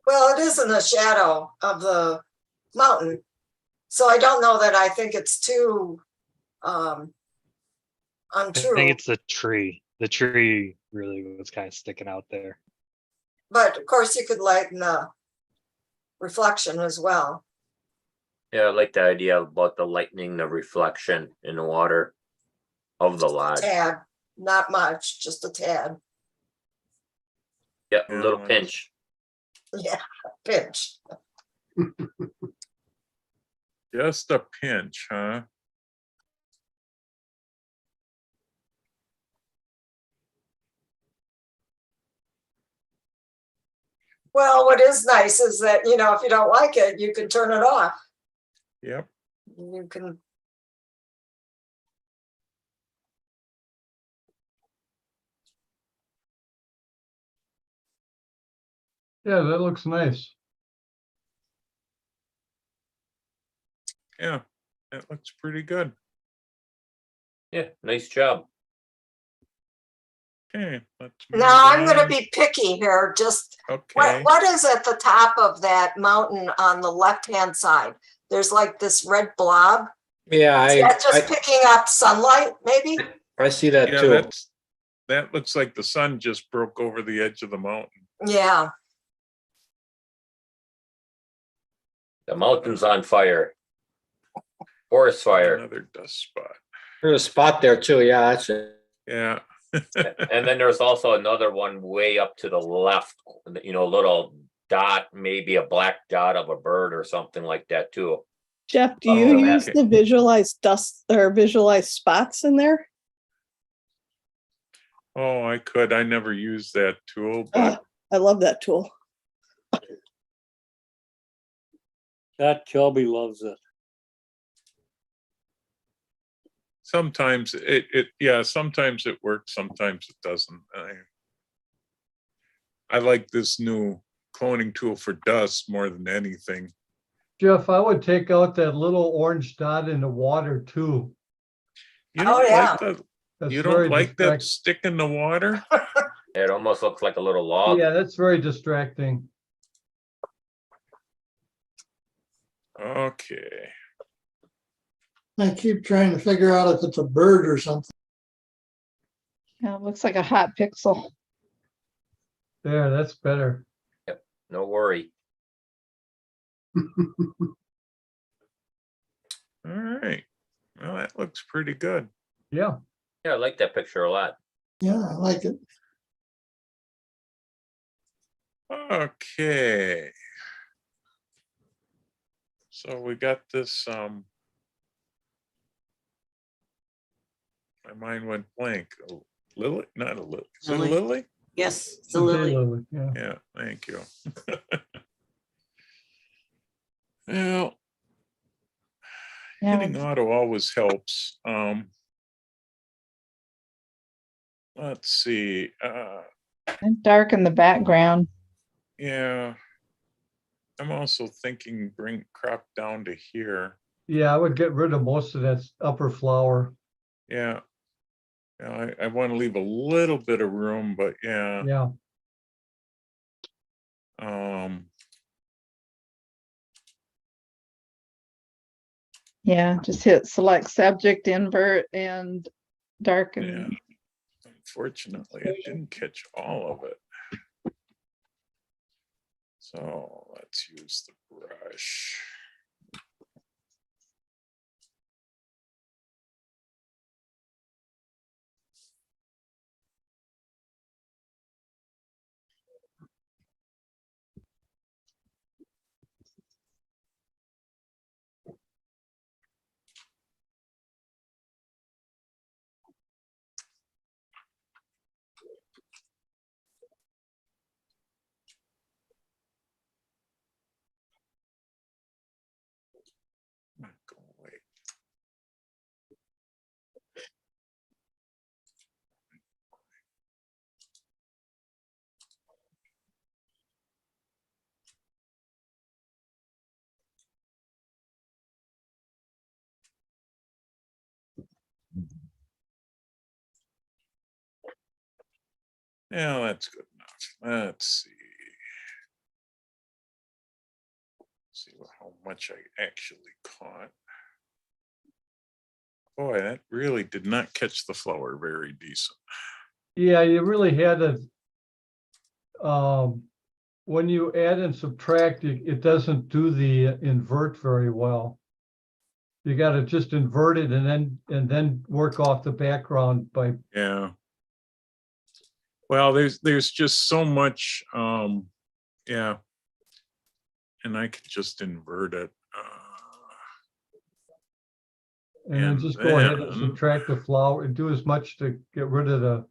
[SPEAKER 5] Well, it is in the shadow of the mountain. So I don't know that I think it's too
[SPEAKER 9] I
[SPEAKER 5] untrue.
[SPEAKER 9] think it's the tree. The tree really was kind of sticking out there.
[SPEAKER 5] But of course you could lighten the reflection as well.
[SPEAKER 2] Yeah, I like the idea about the lightening the reflection in the water of the lodge.
[SPEAKER 5] Tad, not much, just a tad.
[SPEAKER 2] Yep, a
[SPEAKER 4] Yeah,
[SPEAKER 2] little
[SPEAKER 4] well,
[SPEAKER 2] pinch.
[SPEAKER 5] Yeah, pinch.
[SPEAKER 4] Just a pinch, huh?
[SPEAKER 5] Well, what is nice is that, you know, if you don't like it, you can turn it off.
[SPEAKER 4] Yep.
[SPEAKER 5] You can.
[SPEAKER 8] Yeah, that looks nice.
[SPEAKER 4] Yeah. That looks pretty good.
[SPEAKER 2] Yeah, nice job.
[SPEAKER 4] Okay. Let's
[SPEAKER 5] Now I'm
[SPEAKER 4] move
[SPEAKER 5] gonna
[SPEAKER 4] on.
[SPEAKER 5] be picky here, just,
[SPEAKER 4] Okay.
[SPEAKER 5] what is at the top of that mountain on the left-hand side? There's like this red blob.
[SPEAKER 11] Yeah,
[SPEAKER 5] Is that just picking up sunlight, maybe?
[SPEAKER 11] I see that
[SPEAKER 4] Yeah,
[SPEAKER 11] too.
[SPEAKER 4] that looks like the sun just broke over the edge of the mountain.
[SPEAKER 5] Yeah,
[SPEAKER 2] The mountain's on fire. Forest fire.
[SPEAKER 4] Another dust spot.
[SPEAKER 11] There's a spot there too. Yeah, that's it.
[SPEAKER 4] Yeah.
[SPEAKER 2] And then there's also another one way up to the left, you know, a little dot, maybe a black dot of a bird or something like that too.
[SPEAKER 10] Jeff, do you
[SPEAKER 2] Oh,
[SPEAKER 10] use
[SPEAKER 4] okay.
[SPEAKER 10] the visualize dust or visualize spots in there?
[SPEAKER 4] Oh, I could. I never used that tool, but
[SPEAKER 10] I love that tool.
[SPEAKER 15] That Kelby loves it.
[SPEAKER 4] sometimes sometimes it works, sometimes it doesn't. I like this new cloning tool for dust more than anything.
[SPEAKER 8] Jeff, I would take out that little orange dot in the water too.
[SPEAKER 4] You don't like the
[SPEAKER 8] That's
[SPEAKER 4] you
[SPEAKER 8] very
[SPEAKER 4] don't like that
[SPEAKER 8] distract-
[SPEAKER 4] stick in the water?
[SPEAKER 2] It almost looks like a little log.
[SPEAKER 8] Yeah, that's very distracting.
[SPEAKER 4] Okay.
[SPEAKER 6] I keep trying to figure out if it's a bird or something.
[SPEAKER 10] Yeah, it looks like a hot pixel.
[SPEAKER 8] There, that's better.
[SPEAKER 2] No worry.
[SPEAKER 4] All right. Well, that looks pretty good.
[SPEAKER 8] Yeah.
[SPEAKER 2] Yeah, I like that picture a lot.
[SPEAKER 6] Yeah, I like it.
[SPEAKER 4] Okay. So we got this, my mind went blank. A lily? Not a lily. Is it a
[SPEAKER 13] Lily.
[SPEAKER 4] lily?
[SPEAKER 13] Yes, it's a lily.
[SPEAKER 8] Yeah.
[SPEAKER 4] Yeah, thank you. Well, hitting auto always helps. Let's see.
[SPEAKER 10] And dark in the background.
[SPEAKER 4] Yeah. I'm also thinking bring crop down to here.
[SPEAKER 8] Yeah, I would get rid of most of that upper flower.
[SPEAKER 4] Yeah. Yeah, I want to leave a little bit of room, but yeah.
[SPEAKER 8] Yeah.
[SPEAKER 10] Yeah, just hit select subject, invert, and darken.
[SPEAKER 4] Yeah. Unfortunately, it didn't catch all of it. So let's use the brush. Go away. Yeah, that's good enough. Let's see. See how much I actually caught. Boy, that really did not catch the flower very decent.
[SPEAKER 8] Yeah, you really had to, when you add and subtract, it doesn't do the invert very well. You got to just invert it and then work off the background by.
[SPEAKER 4] Yeah. Well, there's just so much, yeah. And I could just invert it.
[SPEAKER 8] And then just go ahead and subtract the flower and do as much to get rid of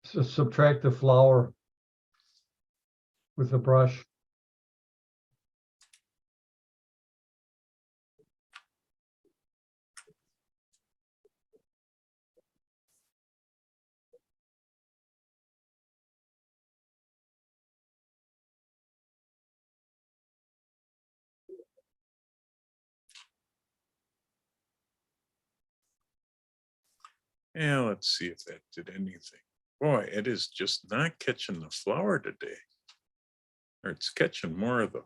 [SPEAKER 8] subtract the flower with a brush.
[SPEAKER 4] Yeah, let's see if that did anything. boy, it is just not catching the flower today. Or it's catching more of the.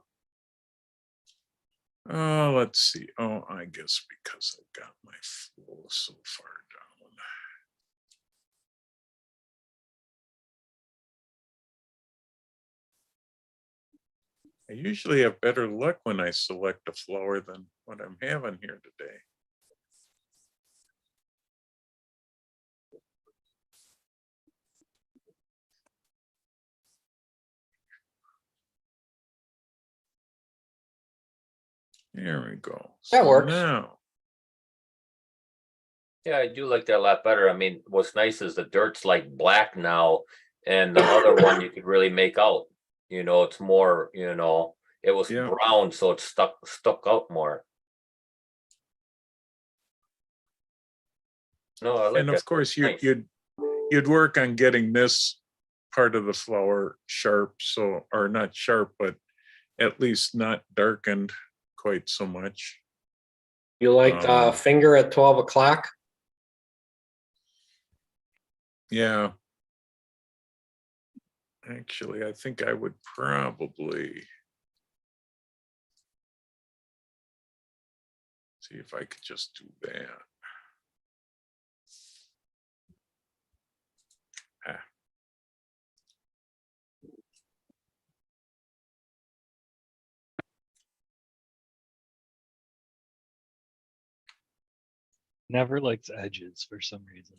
[SPEAKER 4] Oh, let's see. Oh, I guess because I got my flow so far down. I usually have better luck when I select a flower than what I'm having here today. There we go.
[SPEAKER 11] That works.
[SPEAKER 4] Now,
[SPEAKER 2] Yeah, I do like that a lot better. I mean, what's nice is the dirt's like black now, and the other one you could really make out. You know, it's more, it was
[SPEAKER 4] Yeah.
[SPEAKER 2] brown, so it stuck out more. No, I like
[SPEAKER 4] and
[SPEAKER 2] that.
[SPEAKER 4] of course
[SPEAKER 2] Nice.
[SPEAKER 4] you'd work on getting this part of the flower sharp, so, or not sharp, but at least not darkened quite so much.
[SPEAKER 11] You like the finger at 12 o'clock?
[SPEAKER 4] Yeah. Actually, I think I would probably see if I could just do that. Ah.
[SPEAKER 9] Never likes edges for some reason.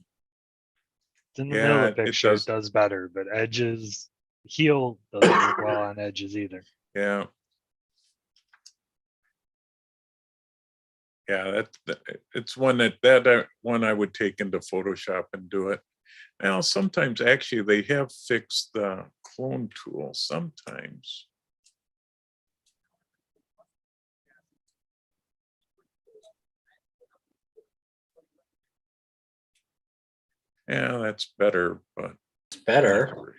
[SPEAKER 9] It's in the
[SPEAKER 4] Yeah,
[SPEAKER 9] middle of the
[SPEAKER 4] it
[SPEAKER 9] picture,
[SPEAKER 4] does.
[SPEAKER 9] it does better, but edges, heel doesn't work well on edges either.
[SPEAKER 4] Yeah. Yeah, it's one that one I would take into Photoshop and do it. Now, sometimes actually they have fixed the clone tool sometimes. Yeah, that's better, but
[SPEAKER 11] It's better.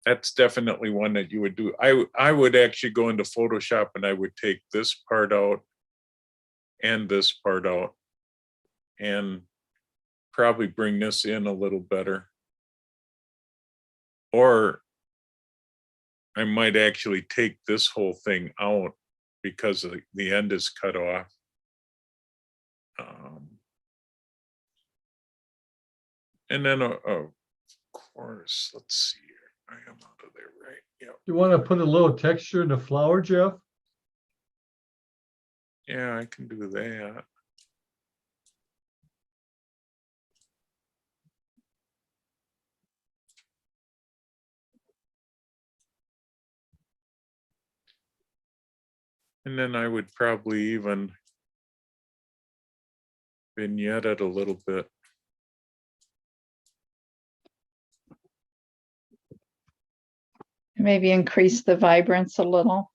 [SPEAKER 4] that's definitely one that you would do. I would actually go into Photoshop and I would take this part out and this part out and probably bring this in a little better. Or I might actually take this whole thing out because the end is cut off. And then, of course, let's see here. I am out of there, right? Yeah.
[SPEAKER 8] You want to put a little texture in the flower, Jeff?
[SPEAKER 4] Yeah, I can do that. And then I would probably even vignette it a little bit.
[SPEAKER 16] Maybe increase the vibrance a little.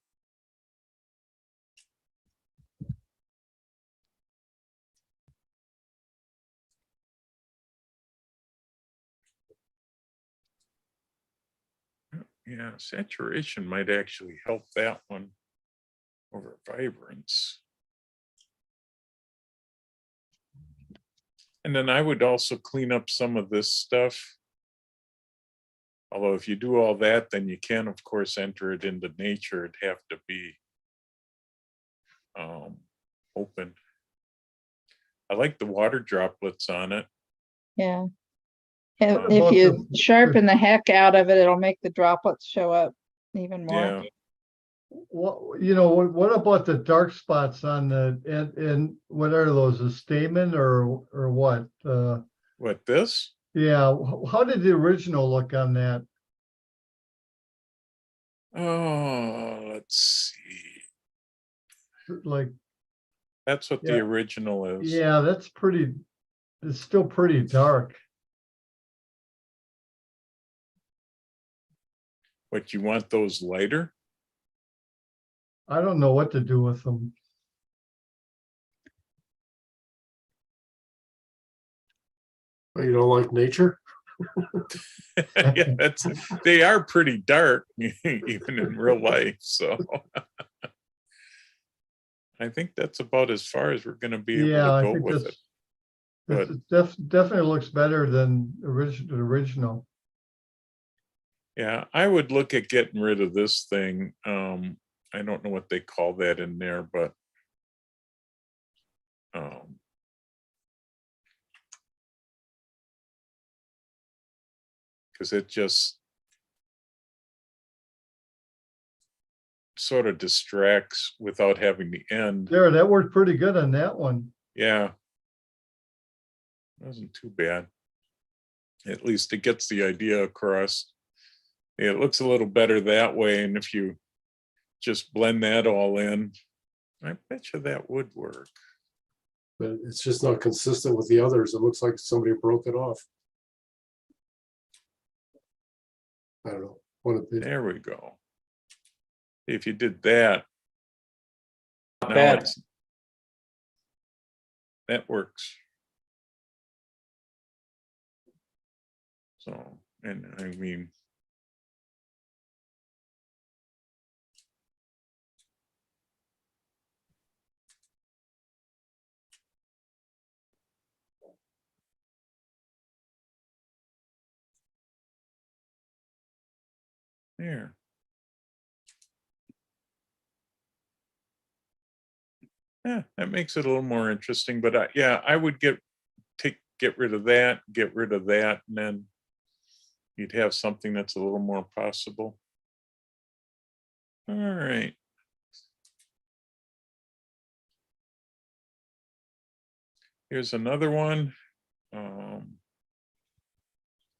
[SPEAKER 4] Yeah, saturation might actually help that one over vibrance. And then I would also clean up some of this stuff. Although if you do all that, then you can, of course, enter it into nature. It'd have to be open. I like the water droplets on it.
[SPEAKER 16] Yeah.
[SPEAKER 8] What
[SPEAKER 16] If
[SPEAKER 8] about
[SPEAKER 16] you
[SPEAKER 8] the-
[SPEAKER 16] sharpen the heck out of it, it'll make the droplets show up even more.
[SPEAKER 4] Yeah.
[SPEAKER 8] What about the dark spots on the, and what are those, a stamen or what?
[SPEAKER 4] What, this?
[SPEAKER 8] Yeah, how did the original look on that?
[SPEAKER 4] Oh, let's see.
[SPEAKER 8] Like,
[SPEAKER 4] That's what the original is.
[SPEAKER 8] yeah, that's pretty, it's still pretty dark.
[SPEAKER 4] But you want those lighter?
[SPEAKER 8] I don't know what to do with them.
[SPEAKER 7] You don't like nature?
[SPEAKER 4] Yeah, they are pretty dark, even in real life. So I think that's about as far as we're going to be able
[SPEAKER 8] Yeah, I
[SPEAKER 4] to go
[SPEAKER 8] think
[SPEAKER 4] with
[SPEAKER 8] that's,
[SPEAKER 4] it. But
[SPEAKER 8] Definitely looks better than the original.
[SPEAKER 4] yeah, I would look at getting rid of this thing. I don't know what they call that in there, but because it just sort of distracts without having the end.
[SPEAKER 8] There, that worked pretty good on that one.
[SPEAKER 4] Yeah. Wasn't too bad. At least it gets the idea across. It looks a little better that way. And if you just blend that all in, I bet you that would work.
[SPEAKER 7] But it's just not consistent with the others. It looks like somebody broke it off. I don't know.
[SPEAKER 4] There we go. If you did that,
[SPEAKER 11] Not
[SPEAKER 4] now
[SPEAKER 11] bad.
[SPEAKER 4] that works. So, and I mean, there. Yeah, that makes it a little more interesting, but yeah, I would get rid of that, and then you'd have something that's a little more possible. All right. Here's another one. I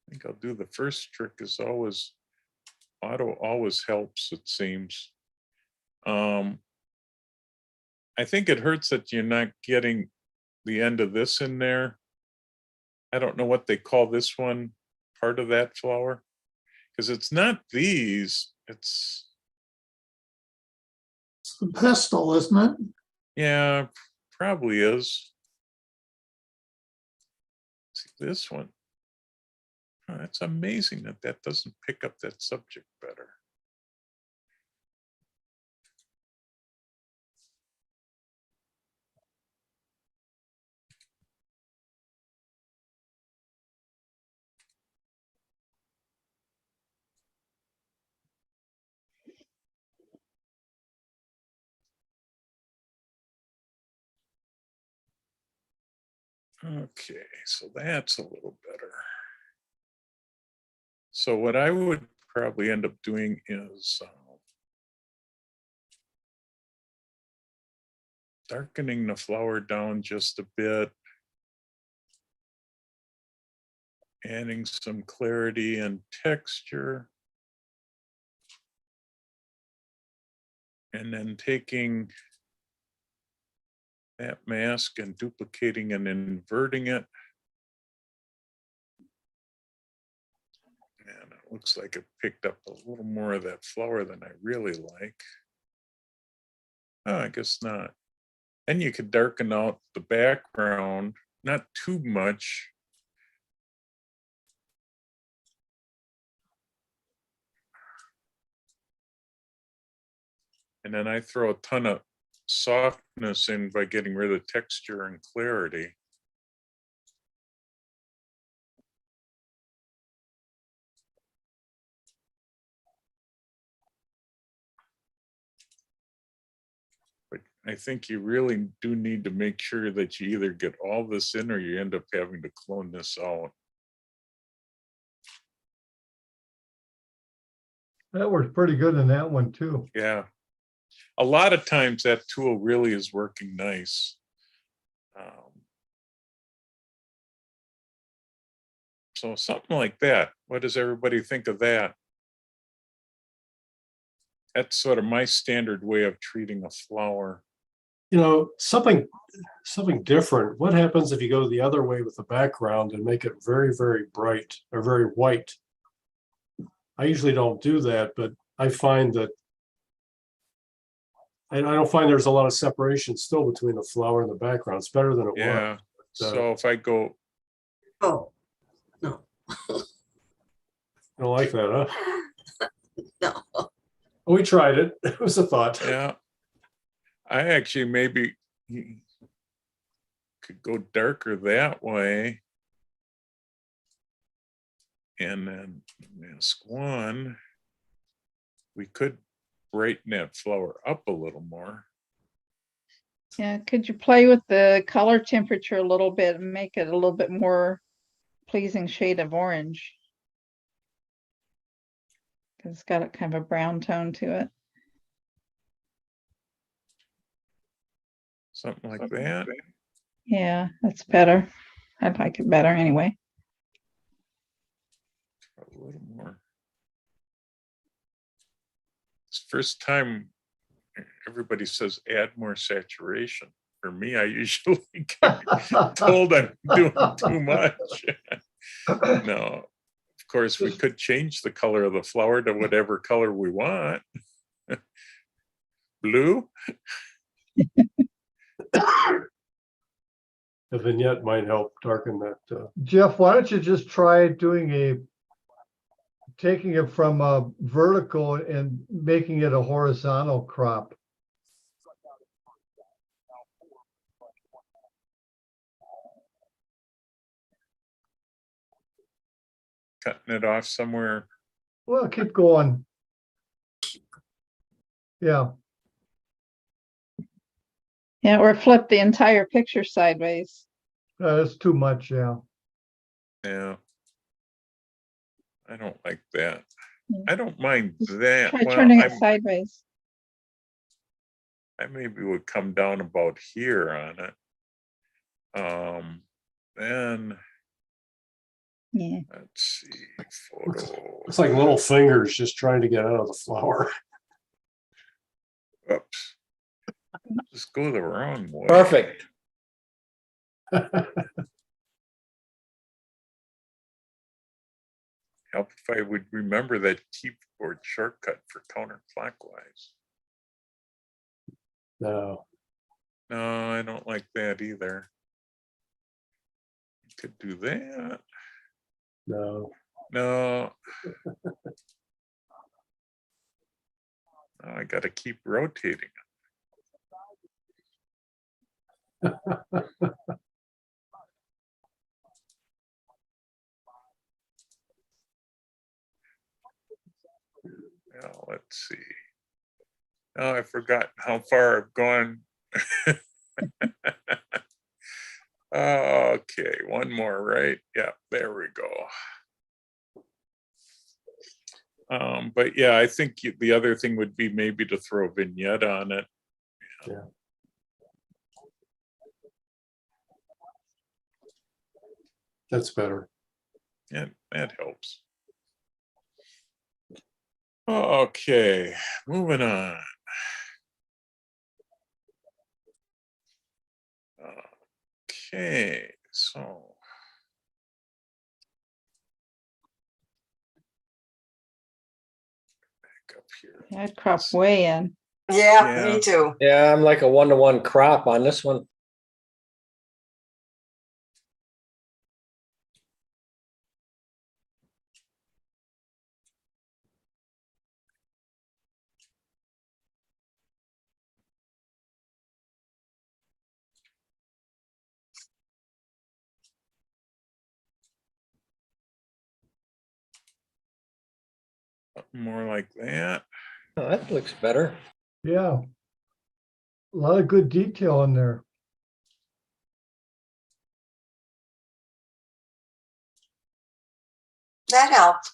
[SPEAKER 4] think I'll do the first trick is always, auto always helps, it seems. I think it hurts that you're not getting the end of this in there. I don't know what they call this one, part of that flower, because it's not these, it's
[SPEAKER 6] the pestle, isn't it?
[SPEAKER 4] yeah, probably is. See this one. Oh, it's amazing that that doesn't pick up that subject better. Okay, so that's a little better. So what I would probably end up doing is darkening the flower down just a bit, adding some clarity and texture, and then taking that mask and duplicating and inverting it. And it looks like it picked up a little more of that flower than I really like. Oh, I guess not. And you could darken out the background, not too much. And then I throw a ton of softness in by getting rid of texture and clarity. But I think you really do need to make sure that you either get all this in or you end up having to clone this out.
[SPEAKER 8] That worked pretty good in that one too.
[SPEAKER 4] Yeah. A lot of times that tool really is working nice. So something like that. What does everybody think of that? That's sort of my standard way of treating a flower.
[SPEAKER 7] You know, something different. What happens if you go the other way with the background and make it very, very bright or very white? I usually don't do that, but I find that I don't find there's a lot of separation still between the flower and the background. It's better than it
[SPEAKER 4] Yeah.
[SPEAKER 7] was.
[SPEAKER 4] So if I go,
[SPEAKER 13] Oh, no.
[SPEAKER 7] You don't like that, huh?
[SPEAKER 13] No.
[SPEAKER 7] We tried it. It was a thought.
[SPEAKER 4] yeah, I actually maybe could go darker that way. And then mask one, we could brighten that flower up a little more.
[SPEAKER 16] Yeah, could you play with the color temperature a little bit and make it a little bit more pleasing shade of orange? Because it's got a kind of a brown tone to it.
[SPEAKER 4] Something like that.
[SPEAKER 16] Yeah, that's better. I like it better anyway.
[SPEAKER 4] A little more. It's the first time everybody says add more saturation. For me, I usually get told I'm doing too much. No, of course, we could change the color of the flower to whatever color we want. Blue.
[SPEAKER 7] The vignette might help darken that.
[SPEAKER 8] Jeff, why don't you just try taking it from a vertical and making it a horizontal crop?
[SPEAKER 4] Cutting it off somewhere.
[SPEAKER 8] Well, keep going. Yeah.
[SPEAKER 16] Yeah, or flip the entire picture sideways.
[SPEAKER 8] That's too much, yeah.
[SPEAKER 4] Yeah. I don't like that. I don't mind that.
[SPEAKER 16] Try
[SPEAKER 4] Well,
[SPEAKER 16] turning it sideways.
[SPEAKER 4] I maybe would come down about here on it. Then
[SPEAKER 16] Yeah.
[SPEAKER 4] let's see, photo.
[SPEAKER 7] It's like little fingers just trying to get out of the flower.
[SPEAKER 4] Oops. Just go the wrong way.
[SPEAKER 11] Perfect.
[SPEAKER 4] Help if I would remember that keyboard shortcut for counterclockwise.
[SPEAKER 7] No.
[SPEAKER 4] No, I don't like that either. You could do that.
[SPEAKER 7] No.
[SPEAKER 4] No. I got to keep rotating. Now, let's see. Oh, I forgot how far I've gone. Okay, one more, right? Yeah, there we go. But yeah, I think the other thing would be maybe to throw a vignette on it.
[SPEAKER 7] Yeah. That's better.
[SPEAKER 4] Yeah, that helps. Okay, moving on. Okay, so. Back up here.
[SPEAKER 16] I'd crop way in.
[SPEAKER 5] Yeah,
[SPEAKER 4] Yeah.
[SPEAKER 5] me too.
[SPEAKER 11] Yeah, I'm like a 1-to-1 crop on this one.
[SPEAKER 4] More like that.
[SPEAKER 11] Oh, that looks better.
[SPEAKER 8] Yeah. A lot of good detail in there.
[SPEAKER 5] That helped.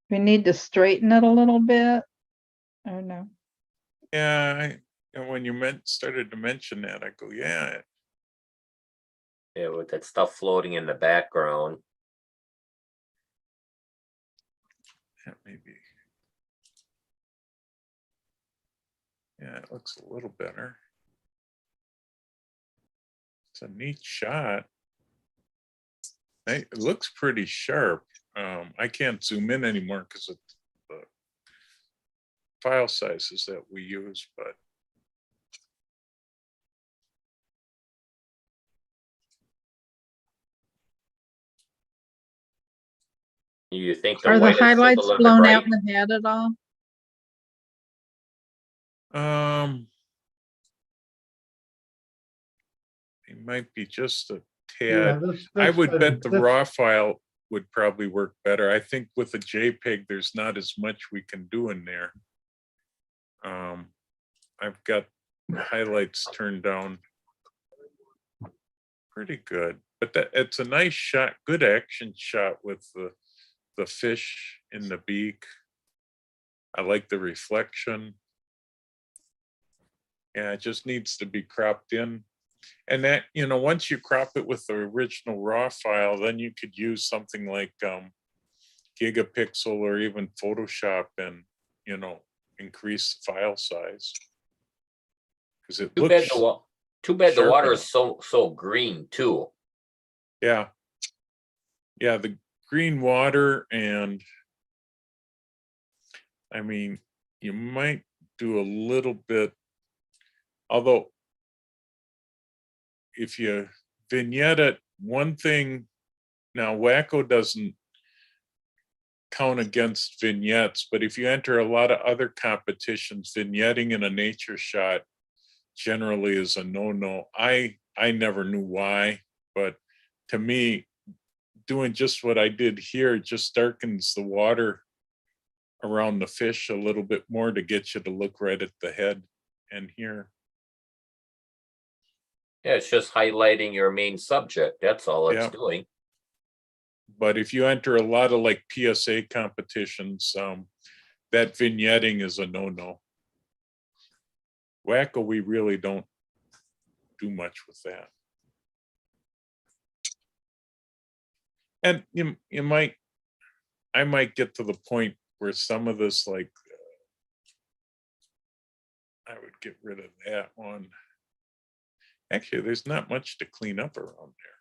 [SPEAKER 16] We need to straighten it a little bit. Or no?
[SPEAKER 4] Yeah, and when you started to mention that, I go, yeah.
[SPEAKER 2] Yeah, with that stuff floating in the background.
[SPEAKER 4] Maybe. Yeah, it looks a little better. It's a neat shot. It looks pretty sharp. I can't zoom in anymore because of the file sizes that we use, but
[SPEAKER 2] You think the
[SPEAKER 16] Are the
[SPEAKER 2] white is just a
[SPEAKER 16] highlights
[SPEAKER 2] little bit
[SPEAKER 16] blown
[SPEAKER 2] bright?
[SPEAKER 16] out in the head at all?
[SPEAKER 4] might be just a
[SPEAKER 8] Yeah,
[SPEAKER 4] tad.
[SPEAKER 8] that's-
[SPEAKER 4] I
[SPEAKER 8] that's
[SPEAKER 4] would
[SPEAKER 8] better.
[SPEAKER 4] bet the
[SPEAKER 8] That's-
[SPEAKER 4] raw file would probably work better. I think with a JPEG, there's not as much we can do in there. I've got highlights turned down pretty good, but that it's a nice shot, good action shot with the fish in the beak. I like the reflection. Yeah, it just needs to be cropped in. And that, you know, once you crop it with the original raw file, then you could use something like Gigapixel or even Photoshop and, you know, increase the file size. Because it
[SPEAKER 2] Too bad
[SPEAKER 4] looks,
[SPEAKER 2] the water
[SPEAKER 4] sharper.
[SPEAKER 2] is so green too.
[SPEAKER 4] yeah. Yeah, the green water, and I mean, you might do a little bit, although if you vignette it, one thing, now Wacko doesn't count against vignettes, but if you enter a lot of other competitions, vignetting in a nature shot generally is a no-no. I never knew why, but to me, doing just what I did here just darkens the water around the fish a little bit more to get you to look right at the head and here.
[SPEAKER 2] Yeah, it's just highlighting your main subject. That's all it's
[SPEAKER 4] Yeah.
[SPEAKER 2] doing.
[SPEAKER 4] But if you enter a lot of like PSA competitions, that vignetting is a no-no. Wacko, we really don't do much with that. And I might get to the point where some of this, like, I would get rid of that one. Actually, there's not much to clean up around there.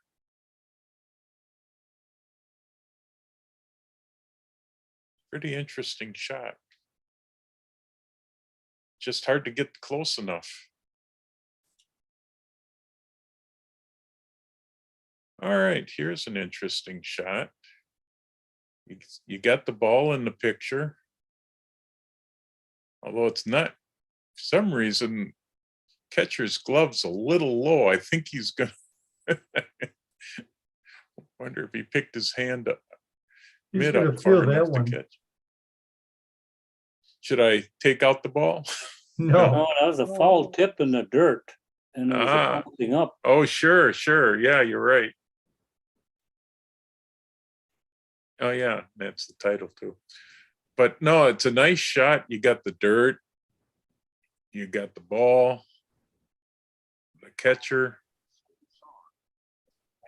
[SPEAKER 4] Pretty interesting shot. Just hard to get close enough. All right, here's an interesting shot. You got the ball in the picture. Although it's not, for some reason, catcher's glove's a little low. I think he's gonna, wonder if he picked his hand up,
[SPEAKER 8] He's
[SPEAKER 4] mid
[SPEAKER 8] gonna
[SPEAKER 4] up far
[SPEAKER 8] feel that
[SPEAKER 4] enough to
[SPEAKER 8] one.
[SPEAKER 4] catch. Should I take out the ball?
[SPEAKER 8] No.
[SPEAKER 17] No, that was a foul tip in the dirt and it was
[SPEAKER 4] Ah.
[SPEAKER 17] bouncing up.
[SPEAKER 4] Oh, sure. Yeah, you're right. Oh yeah, that's the title too. But no, it's a nice shot. You got the dirt, you got the ball, the catcher,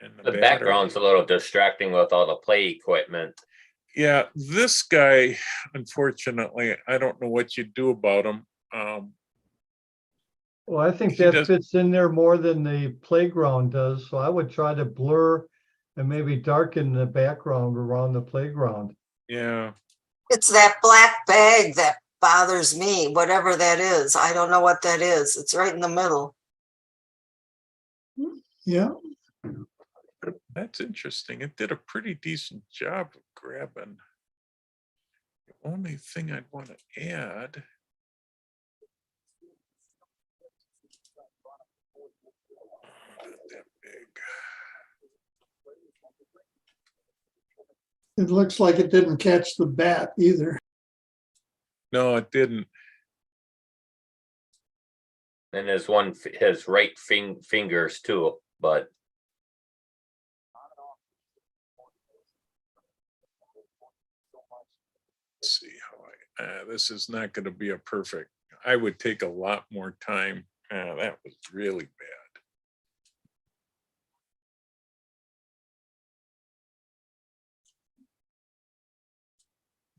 [SPEAKER 4] and
[SPEAKER 2] The
[SPEAKER 4] batter.
[SPEAKER 2] background's a little distracting with all the play equipment.
[SPEAKER 4] Yeah, this guy, unfortunately, I don't know what you do about him.
[SPEAKER 8] Well, I think
[SPEAKER 4] He
[SPEAKER 8] that
[SPEAKER 4] does-
[SPEAKER 8] fits in there more than the playground does, so I would try to blur and maybe darken the background around the playground.
[SPEAKER 4] Yeah,
[SPEAKER 5] It's that black bag that bothers me, whatever that is. I don't know what that is. It's right in the middle.
[SPEAKER 6] Yeah,
[SPEAKER 4] that's interesting. It did a pretty decent job of grabbing. The only thing I'd want to add. Not that big.
[SPEAKER 6] it looks like it didn't catch the bat either.
[SPEAKER 4] No, it didn't.
[SPEAKER 2] And his his right fingers too, but
[SPEAKER 4] Let's see how this is not going to be a perfect. I would take a lot more time. That was really bad.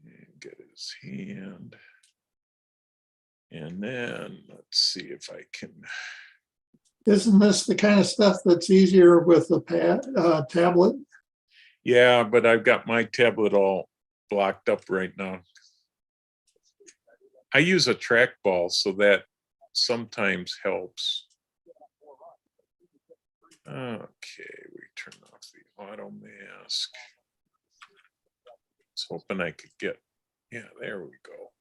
[SPEAKER 4] And get his hand. And then let's see if I can.
[SPEAKER 6] Isn't this the kind of stuff that's easier with the tablet?
[SPEAKER 4] Yeah, but I've got my tablet all blocked up right now. I use a trackball, so that sometimes helps. Okay, we turn off the auto mask. I was hoping I could get, yeah, there we go.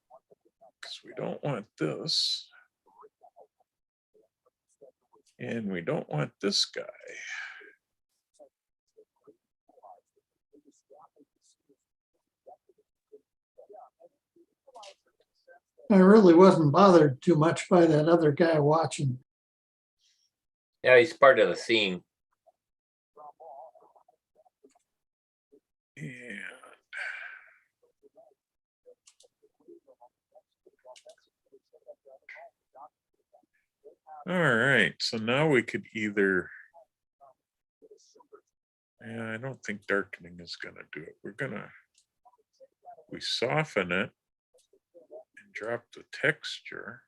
[SPEAKER 4] Because we don't want this. And we don't want this guy.
[SPEAKER 6] I really wasn't bothered too much by that other guy watching.
[SPEAKER 2] Yeah, he's part of the scene.
[SPEAKER 4] And all right, so now we could either, yeah, I don't think darkening is gonna do it. We soften it and drop the texture.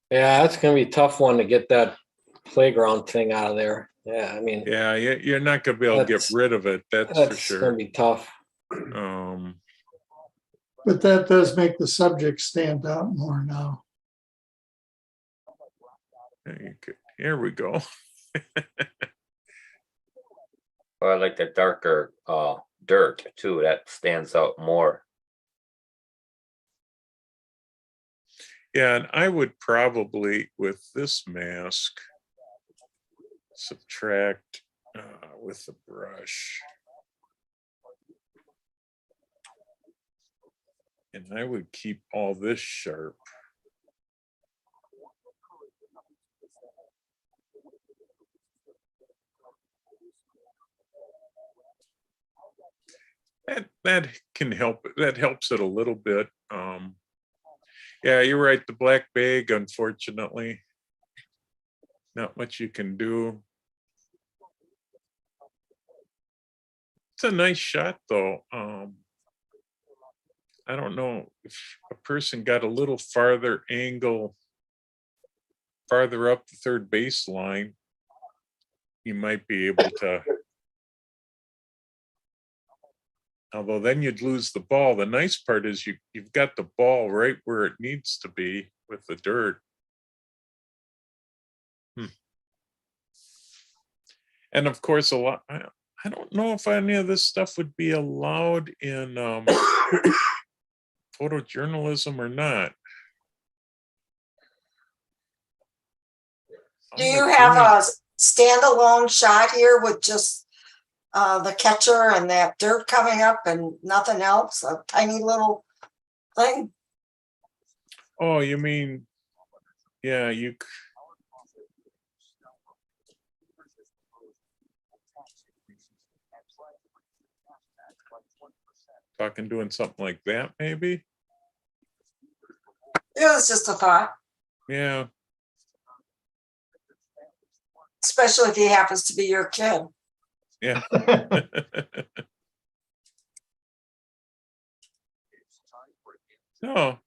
[SPEAKER 11] Yeah, that's gonna be a tough one to get that playground thing out of there. Yeah, I mean,
[SPEAKER 4] Yeah, you're not gonna be able to get
[SPEAKER 11] That's-
[SPEAKER 4] rid of it, that's for
[SPEAKER 11] that's
[SPEAKER 4] sure.
[SPEAKER 11] gonna be tough.
[SPEAKER 6] But that does make the subject stand out more now.
[SPEAKER 4] Here we go.
[SPEAKER 2] Or I like the darker dirt too. That stands out more.
[SPEAKER 4] Yeah, and I would probably, with this mask, subtract with the brush. And I would keep all this sharp. That can help. That helps it a little bit. Yeah, you're right. The black bag, unfortunately, not much you can do. It's a nice shot, though. I don't know if a person got a little farther angle, farther up the third baseline, you might be able to. Although then you'd lose the ball. The nice part is you've got the ball right where it needs to be with the dirt. And of course, a lot. I don't know if any of this stuff would be allowed in photojournalism or not.
[SPEAKER 5] Do you have a standalone shot here with just the catcher and that dirt coming up and nothing else? A tiny little thing?
[SPEAKER 4] Oh, you mean, yeah, you. Talking, doing something like that, maybe?
[SPEAKER 5] It was just a thought,
[SPEAKER 4] Yeah.
[SPEAKER 5] especially if he happens to be your kid.
[SPEAKER 4] Yeah. No,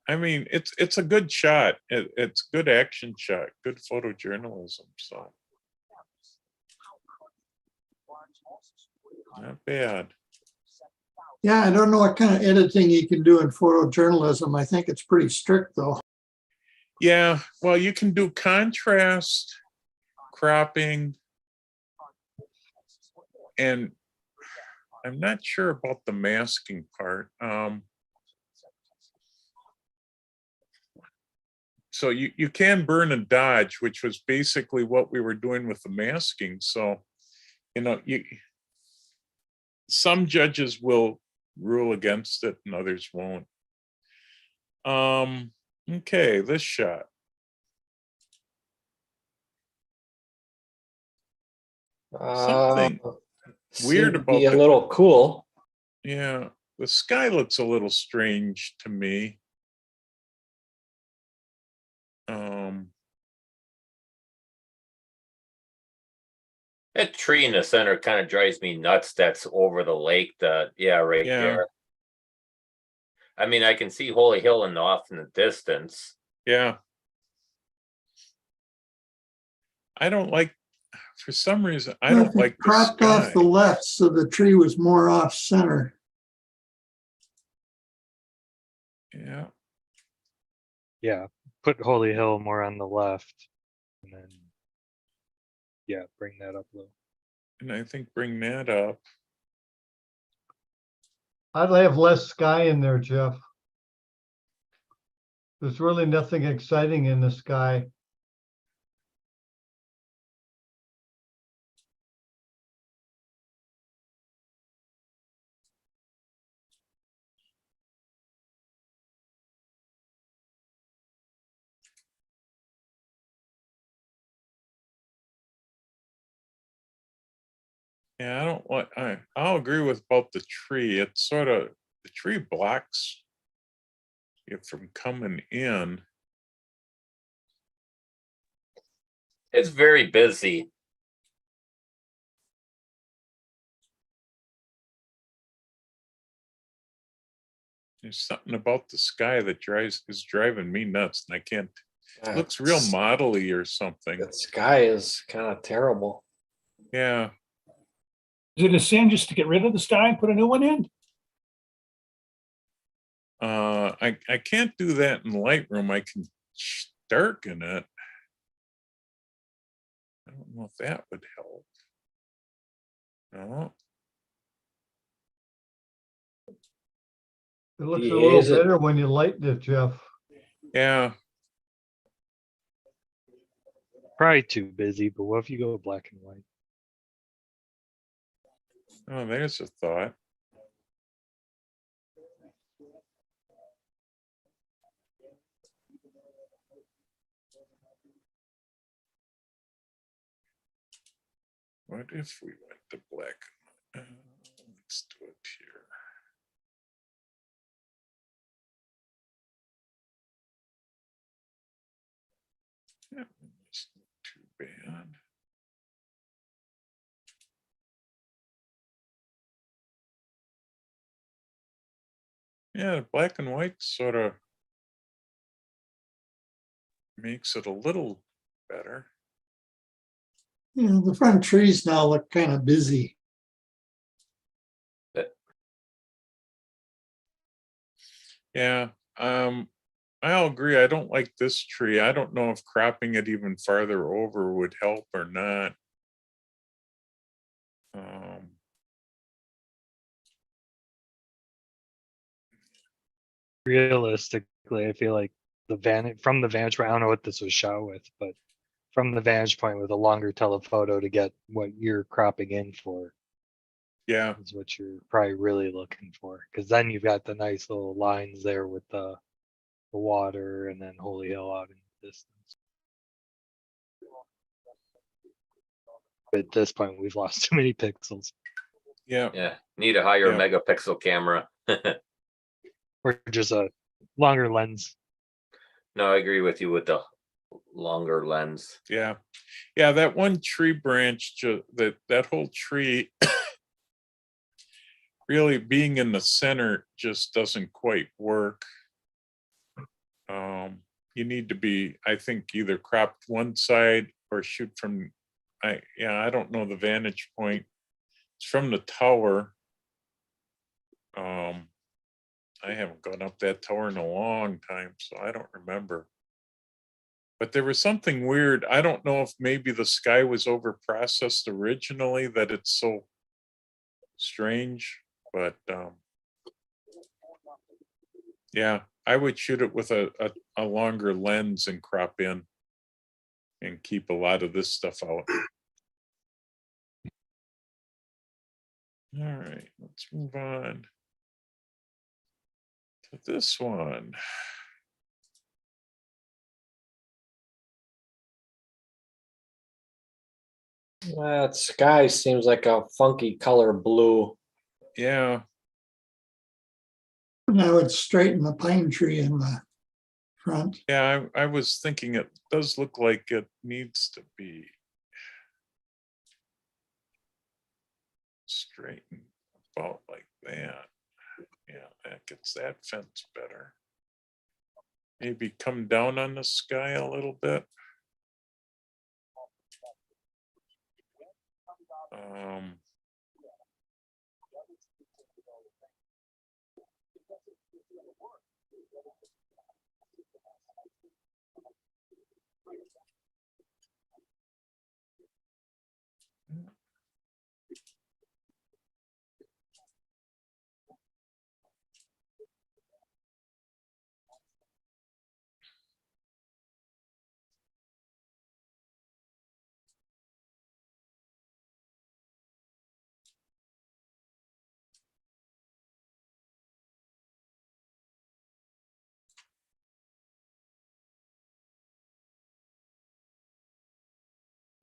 [SPEAKER 4] I mean, it's a good shot. It's good action shot, good photojournalism. So not bad.
[SPEAKER 6] Yeah, I don't know what kind of editing you can do in photojournalism. I think it's pretty strict, though.
[SPEAKER 4] Yeah, well, you can do contrast, cropping, and I'm not sure about the masking part. So you can burn and dodge, which was basically what we were doing with the masking. So, you know, some judges will rule against it and others won't. Okay, this shot. Something weird about
[SPEAKER 11] a little cool.
[SPEAKER 4] Yeah, the sky looks a little strange to me.
[SPEAKER 2] That tree in the center kind of drives me nuts. That's over the lake. Right there. I mean, I can see Holy Hill and off in the distance.
[SPEAKER 4] Yeah. I don't like, for some reason, I don't like the
[SPEAKER 6] cropped off
[SPEAKER 4] sky.
[SPEAKER 6] the left, so the tree was more off center.
[SPEAKER 4] Yeah.
[SPEAKER 9] Yeah, put Holy Hill more on the left, and then yeah, bring that up a little.
[SPEAKER 4] And I think bring that up.
[SPEAKER 8] I'd have less sky in there, Jeff. There's really nothing exciting in the sky.
[SPEAKER 4] Yeah, I don't want, I'll agree with about the tree. It's sort of, the tree blocks you from coming in.
[SPEAKER 2] It's very busy.
[SPEAKER 4] There's something about the sky that is driving me nuts, and I can't,
[SPEAKER 11] Yeah,
[SPEAKER 4] looks real
[SPEAKER 11] it's-
[SPEAKER 4] modelly or something.
[SPEAKER 11] The sky is kind of terrible.
[SPEAKER 4] Yeah,
[SPEAKER 15] Is it a sin just to get rid of the sky and put a new one in?
[SPEAKER 4] I can't do that in Lightroom. I can darken it. I don't know if that would help. No.
[SPEAKER 8] It looks a
[SPEAKER 11] Yeah,
[SPEAKER 8] little
[SPEAKER 11] is it-
[SPEAKER 8] better when you lighten it, Jeff.
[SPEAKER 4] Yeah.
[SPEAKER 9] Probably too busy, but what if you go black and white?
[SPEAKER 4] Oh, there's a thought. What if we went to black? Let's do it here. Yeah, it's not too bad. Yeah, black and white sort of makes it a little better.
[SPEAKER 6] Yeah, the front trees now look kind of busy.
[SPEAKER 4] Yeah, I'll agree. I don't like this tree. I don't know if cropping it even farther over would help or not.
[SPEAKER 9] Realistically, I feel like from the vantage point, I don't know what this was shot with, but from the vantage point with a longer telephoto to get what you're cropping in for
[SPEAKER 4] Yeah,
[SPEAKER 9] is what you're probably really looking for. Because then you've got the nice little lines there with the water and then Holy Hill out in the distance. But at this point, we've lost too many pixels.
[SPEAKER 4] yeah,
[SPEAKER 2] Yeah, need a higher
[SPEAKER 4] Yeah.
[SPEAKER 2] megapixel camera.
[SPEAKER 9] Or just a longer lens.
[SPEAKER 2] No, I agree with you with the longer lens.
[SPEAKER 4] yeah, yeah. That one tree branch, that whole tree, really being in the center just doesn't quite work. You need to be, I think, either cropped one side or shoot from. I don't know the vantage point. It's from the tower. I haven't gone up that tower in a long time, so I don't remember. But there was something weird. I don't know if maybe the sky was over processed originally, that it's so strange, but yeah, I would shoot it with a longer lens and crop in and keep a lot of this stuff out. All right, let's move on to this one.
[SPEAKER 11] That sky seems like a funky color blue.
[SPEAKER 4] Yeah,
[SPEAKER 6] And I would straighten the pine tree in the front.
[SPEAKER 4] yeah, I was thinking it does look like it needs to be straightened about like that. Yeah, that gets that fence better. Maybe come down on the sky a little bit. Um,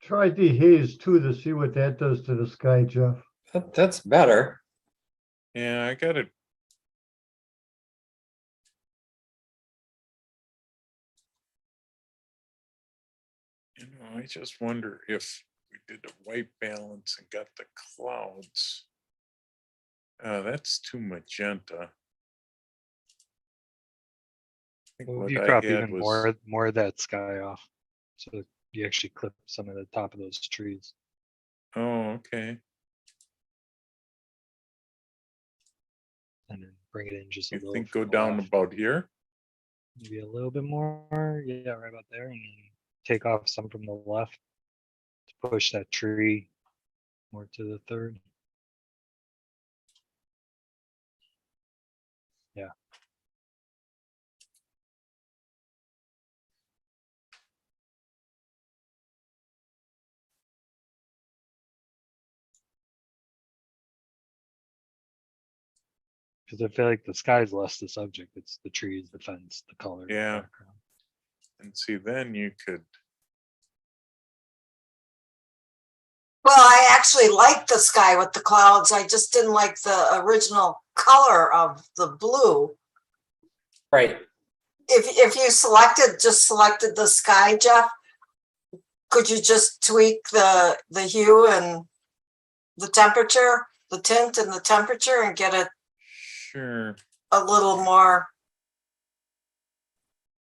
[SPEAKER 8] Try the haze too to see what that does to the sky, Jeff.
[SPEAKER 11] That's better.
[SPEAKER 4] Yeah, I got it. You know, I just wonder if we did a white balance and got the clouds. That's too magenta. I think
[SPEAKER 9] Well,
[SPEAKER 4] what
[SPEAKER 9] if you
[SPEAKER 4] I
[SPEAKER 9] crop
[SPEAKER 4] had
[SPEAKER 9] even
[SPEAKER 4] was,
[SPEAKER 9] more of that sky off, so you actually clip some of the top of those trees.
[SPEAKER 4] oh, okay.
[SPEAKER 9] And then bring it in just a
[SPEAKER 4] You
[SPEAKER 9] little.
[SPEAKER 4] think
[SPEAKER 9] from
[SPEAKER 4] go
[SPEAKER 9] the
[SPEAKER 4] down
[SPEAKER 9] left.
[SPEAKER 4] about here?
[SPEAKER 9] Maybe a little bit more. Yeah, right about there, and then take off some from the left to push that tree more to the third. Yeah. Because I feel like the sky's less the subject. It's the trees, the fence, the color. the
[SPEAKER 4] Yeah.
[SPEAKER 9] background.
[SPEAKER 4] And see, then you could,
[SPEAKER 5] Well, I actually liked the sky with the clouds. I just didn't like the original color of the blue.
[SPEAKER 11] Right.
[SPEAKER 5] If you just selected the sky, Jeff, could you just tweak the hue and the temperature, the tint and the temperature and get it
[SPEAKER 4] sure,
[SPEAKER 5] a little more?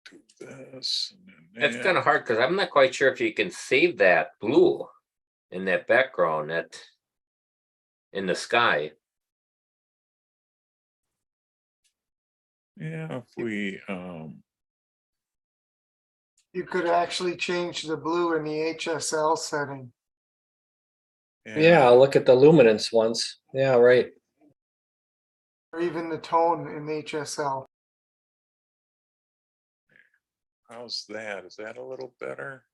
[SPEAKER 4] do this. And
[SPEAKER 2] It's
[SPEAKER 4] then
[SPEAKER 2] kind of hard because I'm not quite sure if you can save that blue in that background, that in the sky.
[SPEAKER 4] yeah, if we,
[SPEAKER 14] You could actually change the blue in the HSL setting.
[SPEAKER 11] Yeah, I'll look at the luminance ones. Yeah, right.
[SPEAKER 14] Or even the tone in HSL.
[SPEAKER 4] how's that? Is that a little better?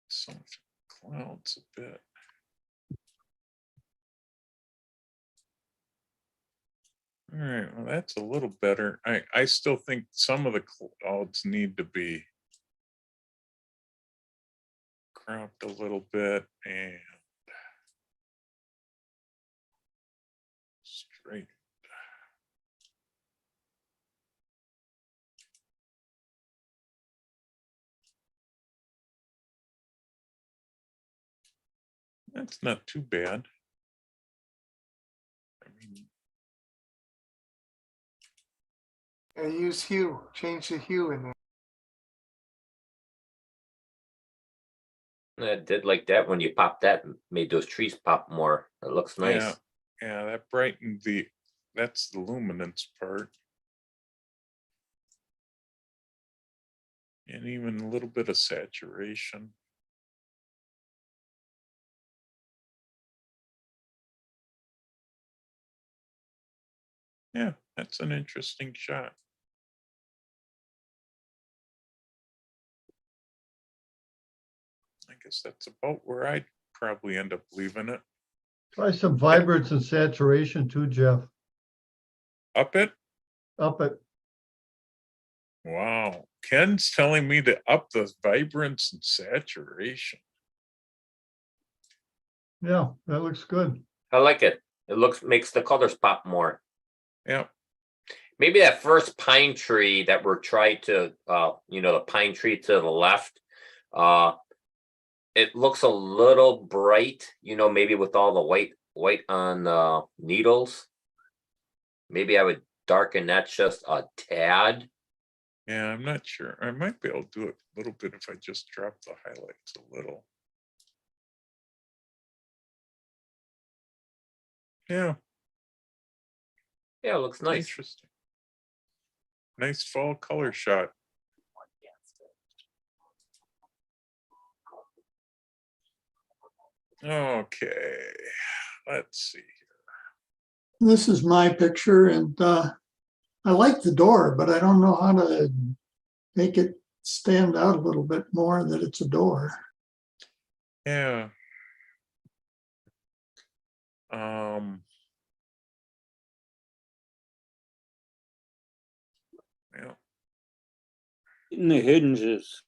[SPEAKER 4] Some clouds a bit. All right, well, that's a little better. I still think some of the clouds need to be cropped a little bit and straight. That's not too bad. I mean,
[SPEAKER 14] Use hue, change the hue in there.
[SPEAKER 2] I did like that when you popped that, made those trees pop more. It looks nice.
[SPEAKER 4] yeah, yeah, that brightened that's the luminance part. And even a little bit of saturation. Yeah, that's an interesting shot. I guess that's about where I'd probably end up leaving it.
[SPEAKER 8] Try some vibrance and saturation too, Jeff.
[SPEAKER 4] Up it?
[SPEAKER 8] Up it.
[SPEAKER 4] Wow. Ken's telling me to up the vibrance and saturation.
[SPEAKER 8] Yeah, that looks good.
[SPEAKER 2] I like it. It makes the colors pop more.
[SPEAKER 4] Yeah.
[SPEAKER 2] Maybe that first pine tree that we're trying to, the pine tree to the left, it looks a little bright, maybe with all the white on needles. Maybe I would darken that just a tad.
[SPEAKER 4] Yeah, I'm not sure. I might be able to do it a little bit if I just drop the highlights a little. Yeah.
[SPEAKER 2] Yeah, it looks nice.
[SPEAKER 4] Interesting. Nice fall color shot. Okay, let's see here.
[SPEAKER 6] This is my picture, and I like the door, but I don't know how to make it stand out a little bit more that it's a door.
[SPEAKER 4] Yeah.
[SPEAKER 17] in the hinges.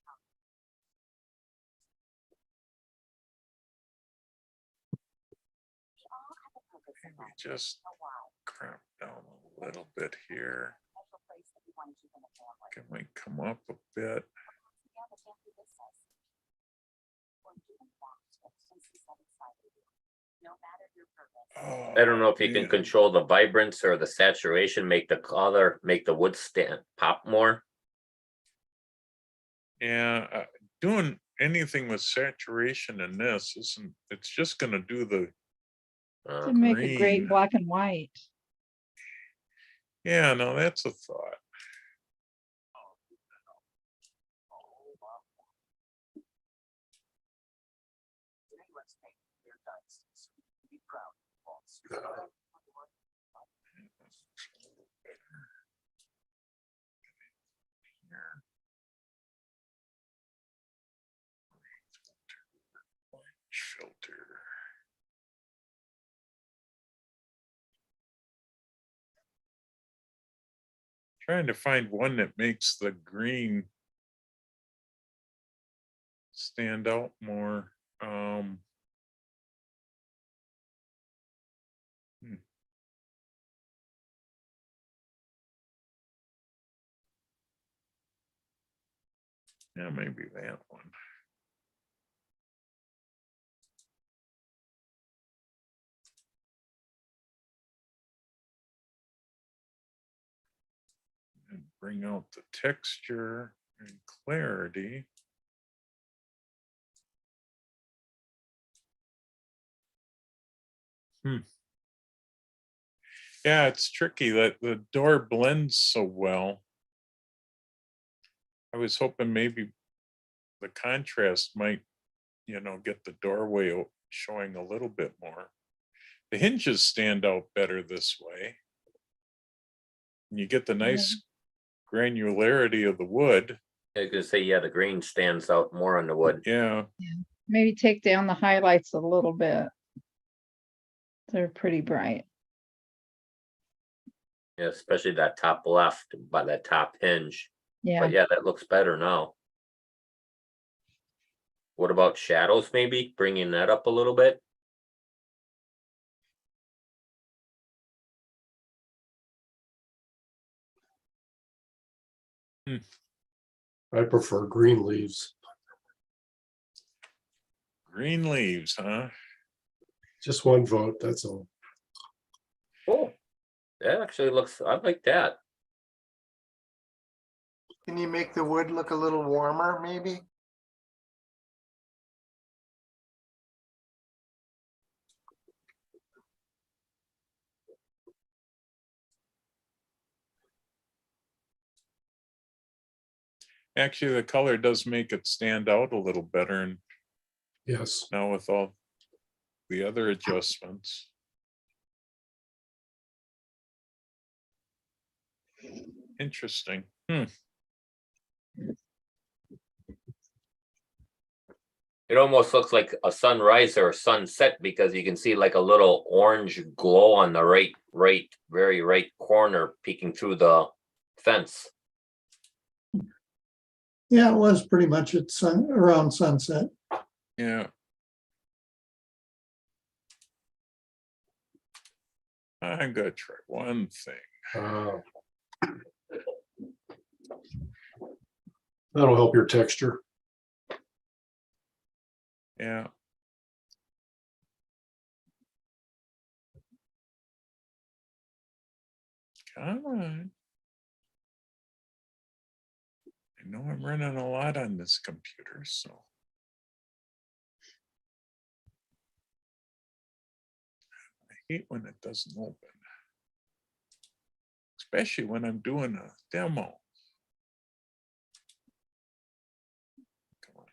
[SPEAKER 4] Maybe just crop down a little bit here. Can we come up a bit? Oh,
[SPEAKER 2] I don't know if you can
[SPEAKER 4] man.
[SPEAKER 2] control the vibrance or the saturation, make the color, make the wood stand pop more.
[SPEAKER 4] Yeah, doing anything with saturation in this isn't, it's just gonna do the
[SPEAKER 16] To make a great
[SPEAKER 4] green.
[SPEAKER 16] black and white.
[SPEAKER 4] Yeah, no, that's a thought. Filter. Trying to find one that makes the green stand out more. Yeah, maybe that one. And bring out the texture and clarity. Yeah, it's tricky that the door blends so well. I was hoping maybe the contrast might, get the doorway showing a little bit more. The hinges stand out better this way. And you get the nice granularity of the wood.
[SPEAKER 2] I was gonna say, yeah, the green stands out more on the wood.
[SPEAKER 4] Yeah.
[SPEAKER 16] Maybe take down the highlights a little bit. They're pretty bright.
[SPEAKER 2] Yeah, especially that top left by that top hinge.
[SPEAKER 16] Yeah.
[SPEAKER 2] But yeah, that looks better now. What about shadows, maybe bringing that up a little bit?
[SPEAKER 7] I prefer green leaves.
[SPEAKER 4] Green leaves, huh?
[SPEAKER 7] Just one vote, that's all.
[SPEAKER 2] Oh, that actually looks, I like that.
[SPEAKER 14] Can you make the wood look a little warmer, maybe?
[SPEAKER 4] Actually, the color does make it stand out a little better. And
[SPEAKER 7] yes,
[SPEAKER 4] now with all the other adjustments. Interesting.
[SPEAKER 2] It almost looks like a sunrise or a sunset because you can see like a little orange glow on the very right corner peeking through the fence.
[SPEAKER 6] Yeah, it was pretty much at around sunset.
[SPEAKER 4] Yeah. I'm gonna try one thing.
[SPEAKER 7] That'll help your texture.
[SPEAKER 4] Yeah. Come on. I know I'm running a lot on this computer, so. I hate when it doesn't open. Especially when I'm doing a demo. Come on.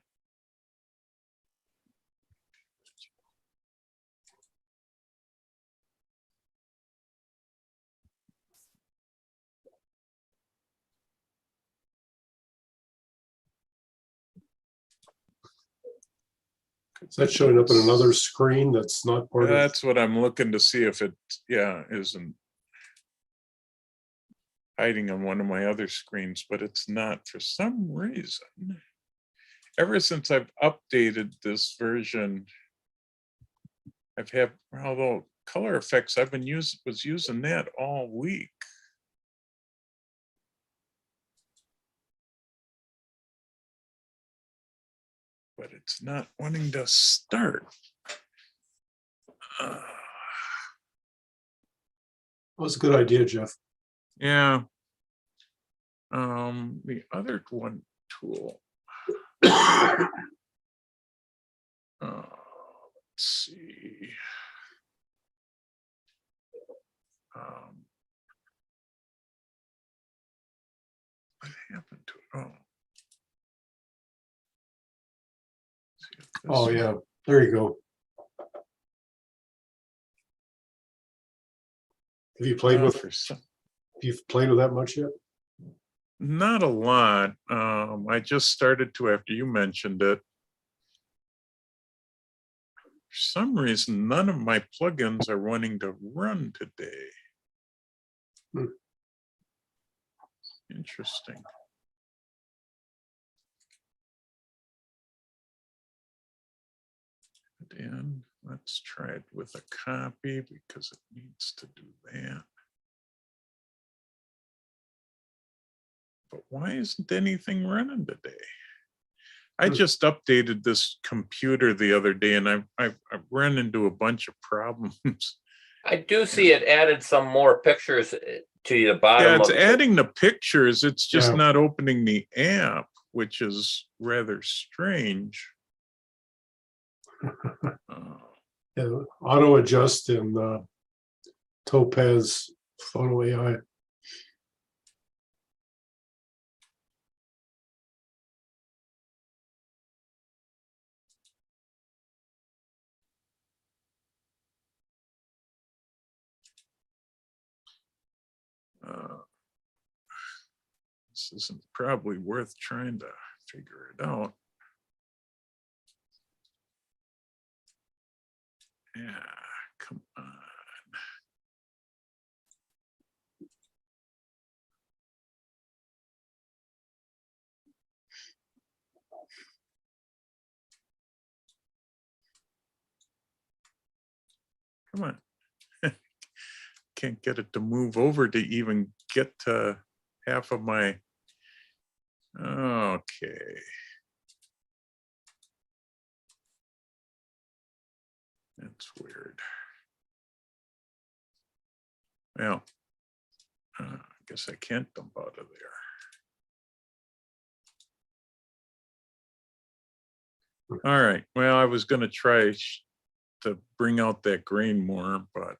[SPEAKER 7] Is that showing up in another screen that's not part of?
[SPEAKER 4] That's what I'm looking to see if it, isn't. hiding on one of my other screens, but it's not for some reason. Ever since I've updated this version, I've had, although color effects, I've been was using that all week. But it's not wanting to start.
[SPEAKER 7] That was a good idea, Jeff.
[SPEAKER 4] Yeah. The other one tool. Let's see. What happened to it? Oh. See if this
[SPEAKER 7] Oh,
[SPEAKER 4] one-
[SPEAKER 7] yeah, there you go. Have you played with,
[SPEAKER 4] for some,
[SPEAKER 7] you've played with that much yet?
[SPEAKER 4] not a lot. I just started to after you mentioned it. For some reason, none of my plugins are wanting to run today. Interesting. And let's try it with a copy because it needs to do that. But why isn't anything running today? I just updated this computer the other day and I've run into a bunch of problems.
[SPEAKER 2] I do see it added some more pictures to the bottom.
[SPEAKER 4] Yeah, it's
[SPEAKER 2] of
[SPEAKER 4] adding the pictures. It's just
[SPEAKER 7] Yeah.
[SPEAKER 4] not opening the app, which is rather strange.
[SPEAKER 7] Yeah, auto adjust in Topaz Photo AI.
[SPEAKER 4] This isn't probably worth trying to figure it out. Yeah, come on. Come on. Can't get it to move over to even get to half of my. Okay. That's weird. Well, I guess I can't dump out of there. All right. Well, I was going to try to bring out that grain more, but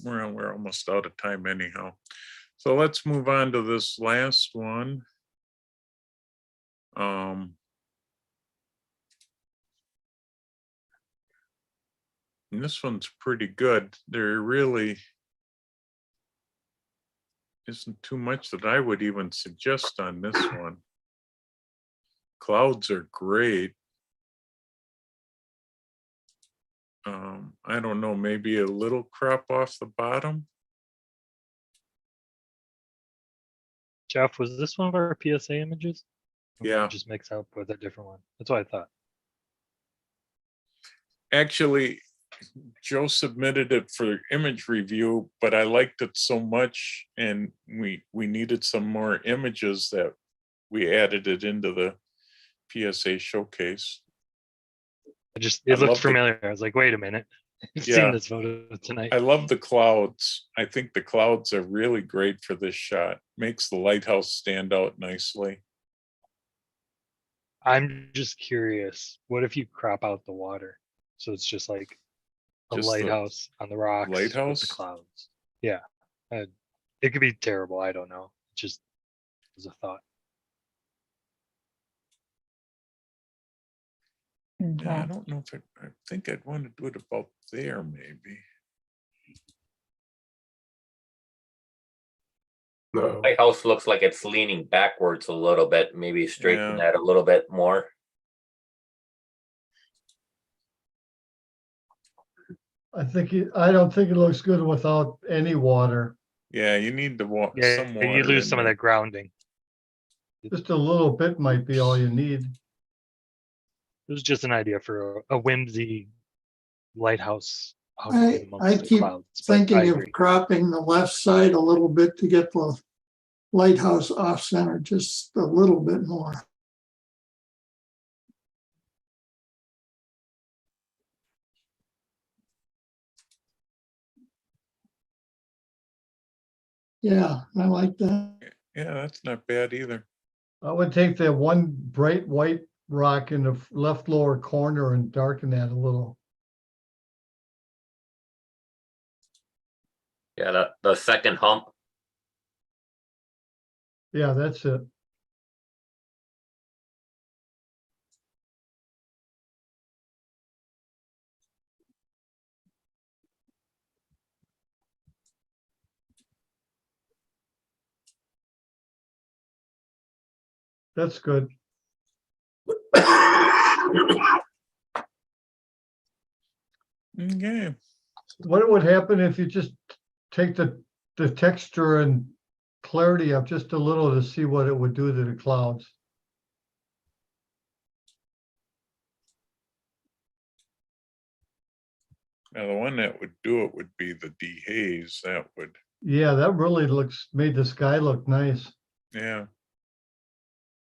[SPEAKER 4] we're almost out of time anyhow. So let's move on to this last one. And this one's pretty good. There really isn't too much that I would even suggest on this one. Clouds are great. I don't know, maybe a little crop off the bottom.
[SPEAKER 9] Jeff, was this one of our PSA images? Or did
[SPEAKER 4] Yeah.
[SPEAKER 9] it just mix up with a different one. That's what I thought.
[SPEAKER 4] Actually, Joe submitted it for image review, but I liked it so much and we needed some more images that we added it into the PSA showcase.
[SPEAKER 9] It
[SPEAKER 4] I
[SPEAKER 9] looked
[SPEAKER 4] love the-
[SPEAKER 9] familiar. I was like, wait a minute. I've
[SPEAKER 4] Yeah.
[SPEAKER 9] seen this photo tonight.
[SPEAKER 4] I love the clouds. I think the clouds are really great for this shot. Makes the lighthouse stand out nicely.
[SPEAKER 9] I'm just curious. What if you crop out the water? So it's just like a
[SPEAKER 4] Just the
[SPEAKER 9] lighthouse on the rocks with
[SPEAKER 4] lighthouse?
[SPEAKER 9] the clouds. Yeah. It could be terrible. I don't know. It just was a thought.
[SPEAKER 4] Yeah, I don't know if I think I'd want to do it about there maybe.
[SPEAKER 7] No.
[SPEAKER 2] Lighthouse looks like it's leaning backwards a little bit. Maybe straighten
[SPEAKER 4] Yeah.
[SPEAKER 2] that a little bit more.
[SPEAKER 8] I don't think it looks good without any water.
[SPEAKER 4] Yeah, you need to walk
[SPEAKER 9] Yeah,
[SPEAKER 4] some
[SPEAKER 9] you
[SPEAKER 4] water
[SPEAKER 9] lose
[SPEAKER 4] in
[SPEAKER 9] some of
[SPEAKER 4] there.
[SPEAKER 9] that grounding.
[SPEAKER 8] Just a little bit might be all you need.
[SPEAKER 9] It was just an idea for a whimsy lighthouse out
[SPEAKER 6] I
[SPEAKER 9] amongst the
[SPEAKER 6] keep
[SPEAKER 9] clouds. But I
[SPEAKER 6] thinking of
[SPEAKER 9] agree.
[SPEAKER 6] cropping the left side a little bit to get the lighthouse off center just a little bit more. Yeah, I like that.
[SPEAKER 4] Yeah, that's not bad either.
[SPEAKER 8] I would take that one bright white rock in the left lower corner and darken that a little.
[SPEAKER 2] Yeah, the second hump.
[SPEAKER 8] Yeah, that's it. That's good.
[SPEAKER 4] Okay.
[SPEAKER 8] What would happen if you just take the texture and clarity up just a little to see what it would do to the clouds?
[SPEAKER 4] Now, the one that would do it would be the dehaze. That would,
[SPEAKER 8] Yeah, that really made the sky look nice.
[SPEAKER 4] yeah.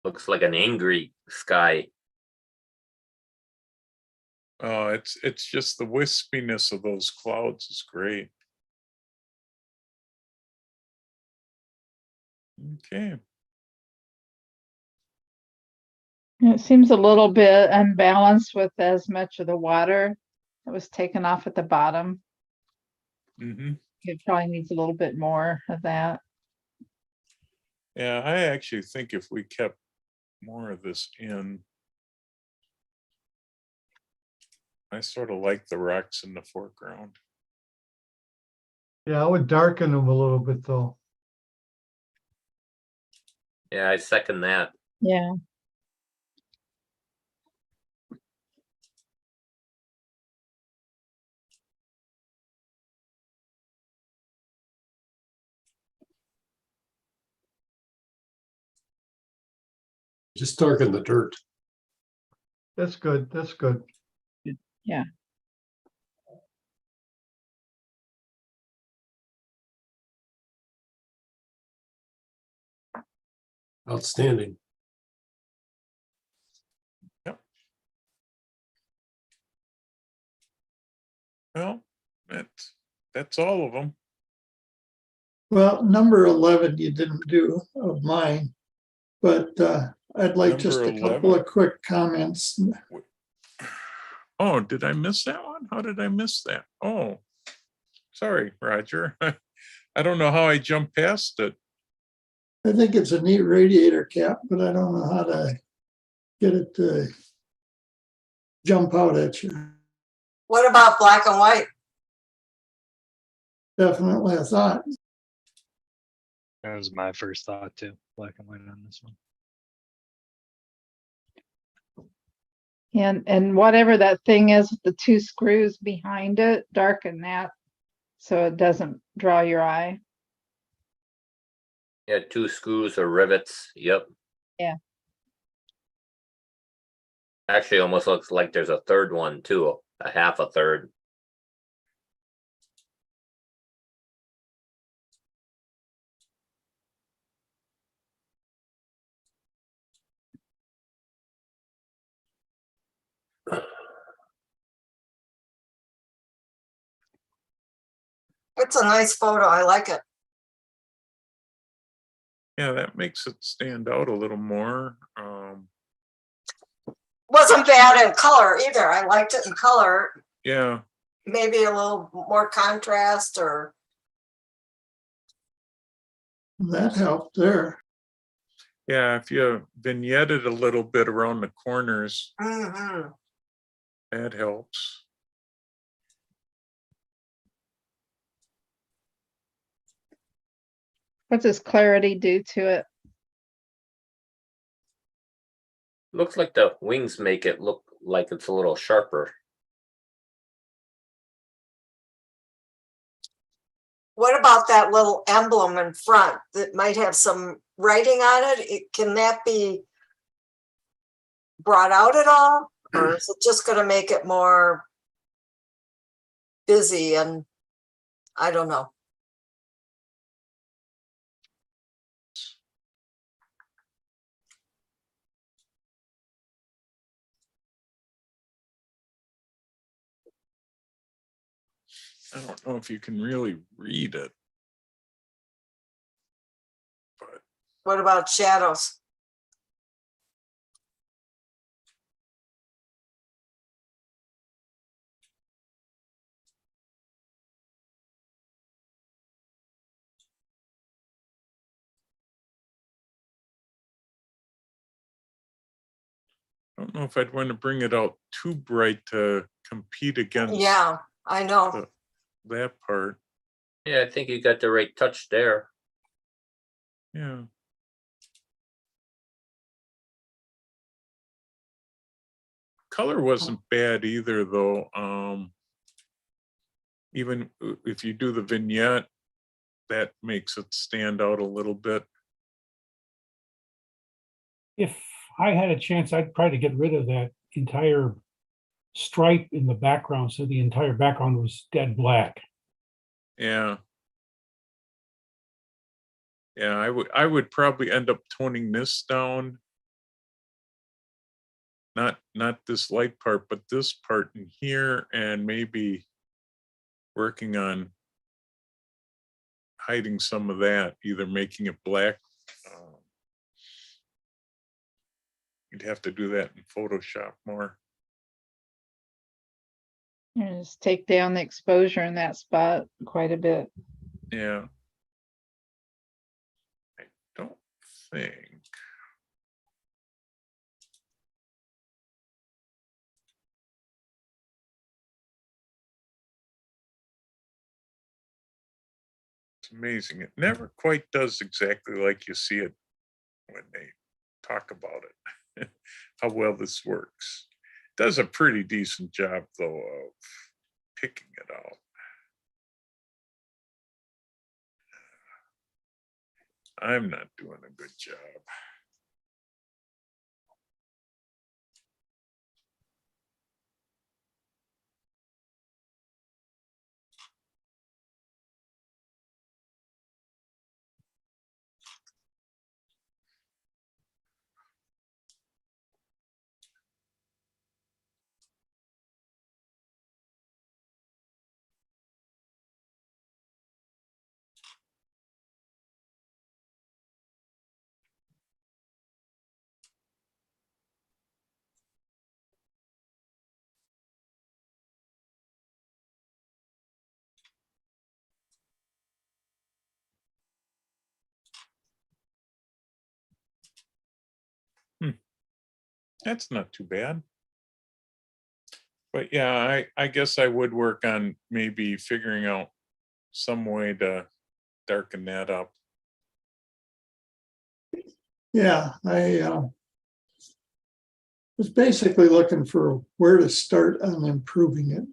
[SPEAKER 2] Looks like an angry sky.
[SPEAKER 4] Oh, it's just the wispiness of those clouds is great. Okay.
[SPEAKER 16] It seems a little bit unbalanced with as much of the water that was taken off at the bottom.
[SPEAKER 4] Mm-hmm.
[SPEAKER 16] It probably needs a little bit more of that.
[SPEAKER 4] Yeah, I actually think if we kept more of this in, I sort of like the rocks in the foreground.
[SPEAKER 8] Yeah, I would darken them a little bit though.
[SPEAKER 2] Yeah, I second that.
[SPEAKER 16] Yeah.
[SPEAKER 7] Just darken the dirt.
[SPEAKER 8] That's good. That's good.
[SPEAKER 16] Yeah.
[SPEAKER 7] Outstanding.
[SPEAKER 4] Well, that's all of them.
[SPEAKER 6] Well, number 11 you didn't do of mine, but I'd like just
[SPEAKER 4] Number
[SPEAKER 6] a couple
[SPEAKER 4] 11?
[SPEAKER 6] of quick comments.
[SPEAKER 4] Oh, did I miss that one? How did I miss that? Oh, sorry, Roger. I don't know how I jumped past it.
[SPEAKER 6] I think it's a neat radiator cap, but I don't know how to get it to jump out at you.
[SPEAKER 5] What about black and white?
[SPEAKER 6] Definitely a thought.
[SPEAKER 9] That was my first thought too. Black and white on this one.
[SPEAKER 16] And whatever that thing is with the two screws behind it, darken that so it doesn't draw your eye.
[SPEAKER 2] Yeah, 2 screws or rivets. Yep.
[SPEAKER 16] Yeah.
[SPEAKER 2] Actually, almost looks like there's a third one too, a half a third.
[SPEAKER 5] It's a nice photo. I like it.
[SPEAKER 4] Yeah, that makes it stand out a little more.
[SPEAKER 5] Wasn't bad in color either. I liked it in color.
[SPEAKER 4] Yeah,
[SPEAKER 5] Maybe a little more contrast or.
[SPEAKER 6] That helped there.
[SPEAKER 4] yeah. If you vignetted a little bit around the corners,
[SPEAKER 5] Mhm.
[SPEAKER 4] that helps.
[SPEAKER 16] What does clarity do to it?
[SPEAKER 2] Looks like the wings make it look like it's a little sharper.
[SPEAKER 5] What about that little emblem in front that might have some writing on it? Can that be brought out at all? Or is it just gonna make it more busy and I don't know.
[SPEAKER 4] I don't know if you can really read it.
[SPEAKER 5] What about shadows?
[SPEAKER 4] I don't know if I'd want to bring it out too bright to compete against
[SPEAKER 5] Yeah, I know.
[SPEAKER 4] that part.
[SPEAKER 2] Yeah, I think you got the right touch there.
[SPEAKER 4] Yeah. Color wasn't bad either, though. Even if you do the vignette, that makes it stand out a little bit.
[SPEAKER 15] If I had a chance, I'd try to get rid of that entire stripe in the background, so the entire background was dead black.
[SPEAKER 4] Yeah. Yeah, I would probably end up toning this down. Not this light part, but this part in here, and maybe working on hiding some of that, either making it black. You'd have to do that in Photoshop more.
[SPEAKER 16] Just take down the exposure in that spot quite a bit.
[SPEAKER 4] Yeah. I don't think. It's amazing. It never quite does exactly like you see it when they talk about it, how well this works. It does a pretty decent job, though, of picking it out. I'm not doing a good job. That's not too bad. But yeah, I guess I would work on maybe figuring out some way to darken that up.
[SPEAKER 6] Yeah, I was basically looking for where to start on improving it.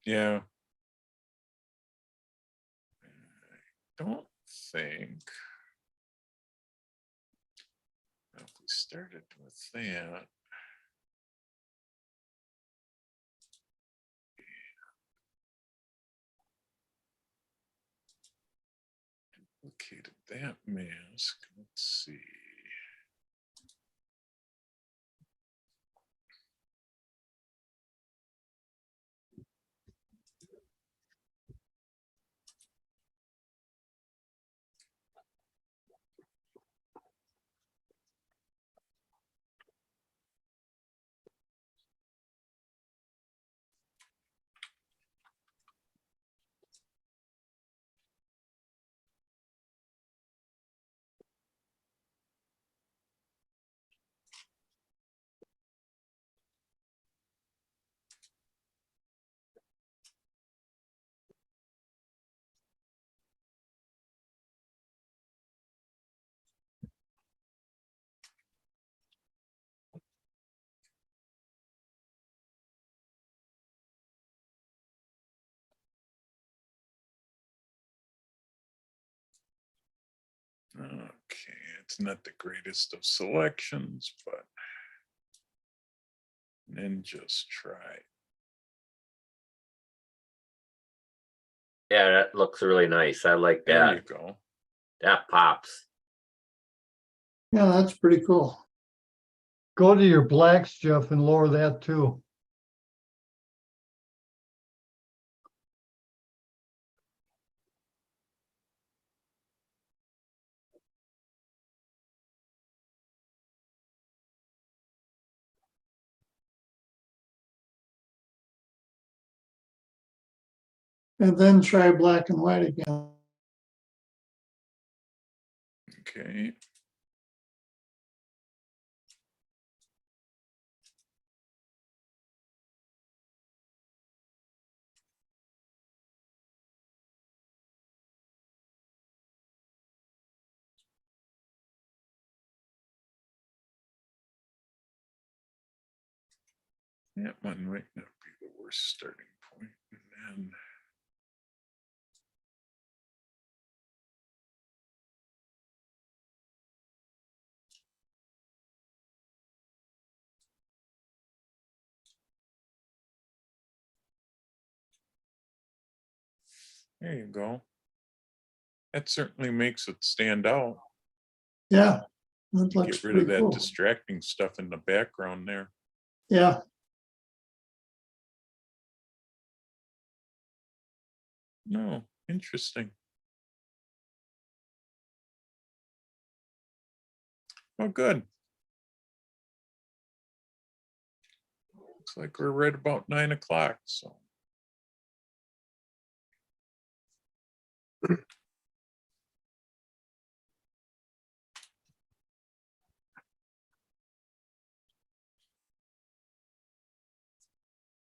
[SPEAKER 4] Yeah. I don't think. If we started with that. Duplicated that mask. Let's see. It's not the greatest of selections, but then just try.
[SPEAKER 2] Yeah, that looks really nice. I like
[SPEAKER 4] There you
[SPEAKER 2] that.
[SPEAKER 4] go.
[SPEAKER 2] That pops.
[SPEAKER 6] Yeah, that's pretty cool.
[SPEAKER 8] Go to your blacks, Jeff, and lower that too.
[SPEAKER 6] And then try black and white again.
[SPEAKER 4] Okay. That one might not be the worst starting point. And then there you go. That certainly makes it stand out.
[SPEAKER 6] Yeah, that looks
[SPEAKER 4] Get rid of
[SPEAKER 6] pretty
[SPEAKER 4] that
[SPEAKER 6] cool.
[SPEAKER 4] distracting stuff in the background there.
[SPEAKER 6] Yeah,
[SPEAKER 4] No, interesting. Oh, good. Looks like we're right about 9 o'clock, so.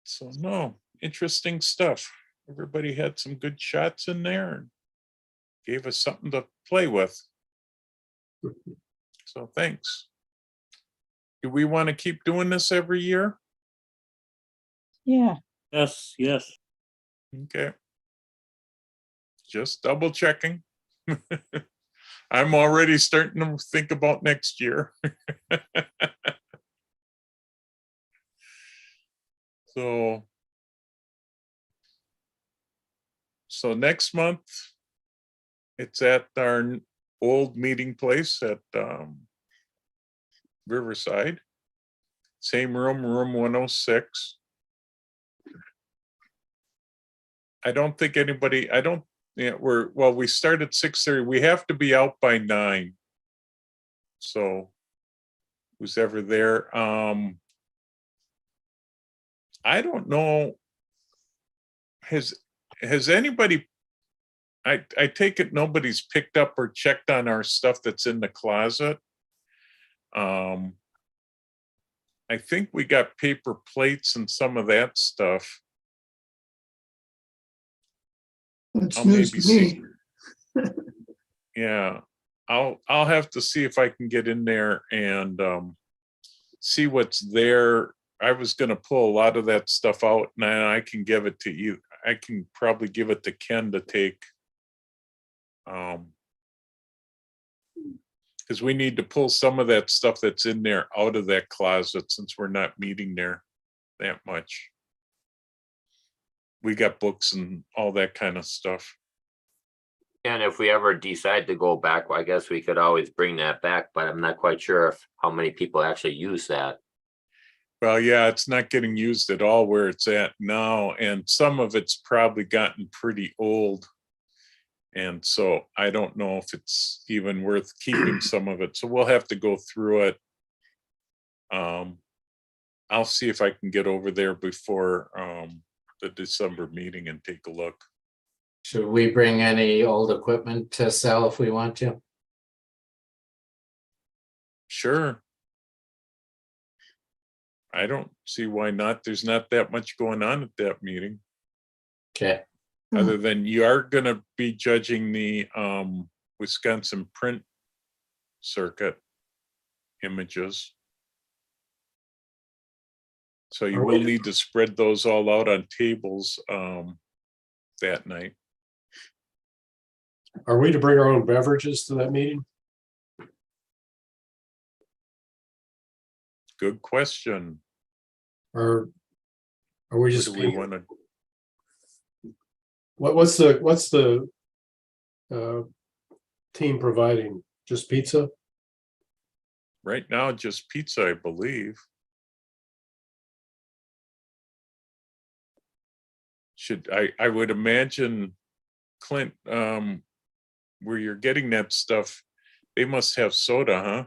[SPEAKER 4] So no, interesting stuff. Everybody had some good shots in there and gave us something to play with. So thanks. Do we want to keep doing this every year?
[SPEAKER 16] Yeah.
[SPEAKER 17] Yes, yes.
[SPEAKER 4] Okay. Just double checking. I'm already starting to think about next year. So next month, it's at our old meeting place at Riverside. Same room, room 106. I don't think anybody, yeah, we start at 6:30. We have to be out by 9. So who's ever there? I don't know. Has anybody, I take it nobody's picked up or checked on our stuff that's in the closet. I think we got paper plates and some of that stuff.
[SPEAKER 6] that's
[SPEAKER 4] I'll
[SPEAKER 6] news
[SPEAKER 4] maybe
[SPEAKER 6] to me.
[SPEAKER 4] Yeah, I'll have to see if I can get in there and see what's there. I was gonna pull a lot of that stuff out, and I can give it to you. I can probably give it to Ken to take. Because we need to pull some of that stuff that's in there out of that closet since we're not meeting there that much. We got books and all that kind of stuff.
[SPEAKER 2] And if we ever decide to go back, I guess we could always bring that back, but I'm not quite sure if how many people actually use that.
[SPEAKER 4] Well, yeah, it's not getting used at all where it's at now, and some of it's probably gotten pretty old. And so I don't know if it's even worth keeping some of it. So we'll have to go through it. I'll see if I can get over there before the December meeting and take a look.
[SPEAKER 11] Should we bring any old equipment to sell if we want to?
[SPEAKER 4] Sure. I don't see why not. There's not that much going on at that meeting.
[SPEAKER 11] Okay.
[SPEAKER 4] Other than you are going to be judging the Wisconsin print circuit images. So you will need to spread those all out on tables that night.
[SPEAKER 7] Are we to bring our own beverages to that meeting?
[SPEAKER 4] good question.
[SPEAKER 7] Or are we
[SPEAKER 4] Where
[SPEAKER 7] just
[SPEAKER 4] do we
[SPEAKER 7] paying-
[SPEAKER 4] want to,
[SPEAKER 7] what's the team providing? Just pizza?
[SPEAKER 4] right now, just pizza, I believe. I would imagine, Clint, where you're getting that stuff, they must have soda, huh?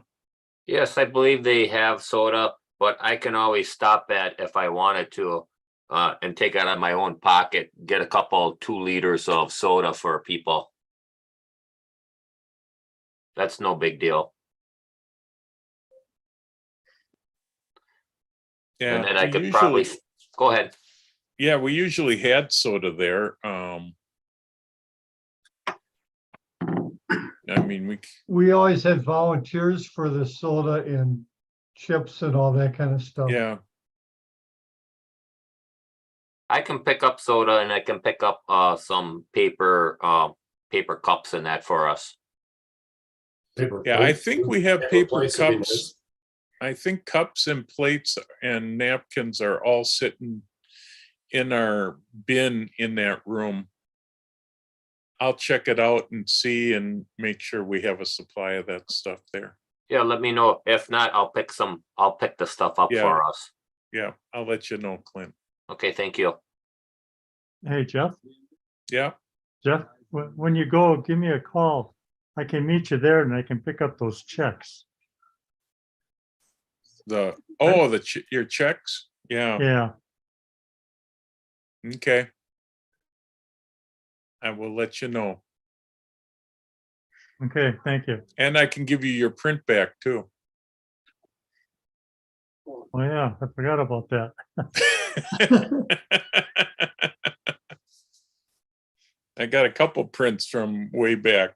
[SPEAKER 2] Yes, I believe they have soda, but I can always stop at if I wanted to. And take out of my own pocket, get a couple 2 liters of soda for people. That's no big deal.
[SPEAKER 4] Yeah.
[SPEAKER 2] And then I
[SPEAKER 4] we
[SPEAKER 2] could probably,
[SPEAKER 4] usually-
[SPEAKER 2] go ahead.
[SPEAKER 4] Yeah, we usually had soda there. I mean,
[SPEAKER 8] We always had volunteers for the soda and chips and all that kind of stuff.
[SPEAKER 4] yeah,
[SPEAKER 2] I can pick up soda and I can pick up some paper cups and that for us.
[SPEAKER 7] Paper
[SPEAKER 4] yeah, I
[SPEAKER 7] plates?
[SPEAKER 4] think we have
[SPEAKER 7] Paper
[SPEAKER 4] paper
[SPEAKER 7] plates would be
[SPEAKER 4] cups.
[SPEAKER 7] nice.
[SPEAKER 4] I think cups and plates and napkins are all sitting in our bin in that room. I'll check it out and see and make sure we have a supply of that stuff there.
[SPEAKER 2] Yeah, let me know. If not, I'll pick the stuff up
[SPEAKER 4] Yeah.
[SPEAKER 2] for us.
[SPEAKER 4] Yeah, I'll let you know, Clint.
[SPEAKER 2] Okay, thank you.
[SPEAKER 1] Hey, Jeff,
[SPEAKER 4] Yeah,
[SPEAKER 1] when you go, give me a call. I can meet you there and I can pick up those checks.
[SPEAKER 4] your checks? Yeah,
[SPEAKER 1] Yeah,
[SPEAKER 4] okay. I will let you know.
[SPEAKER 1] okay, thank you.
[SPEAKER 4] And I can give you your print back too.
[SPEAKER 1] Oh, yeah, I forgot about that.
[SPEAKER 4] I got a couple prints from way back.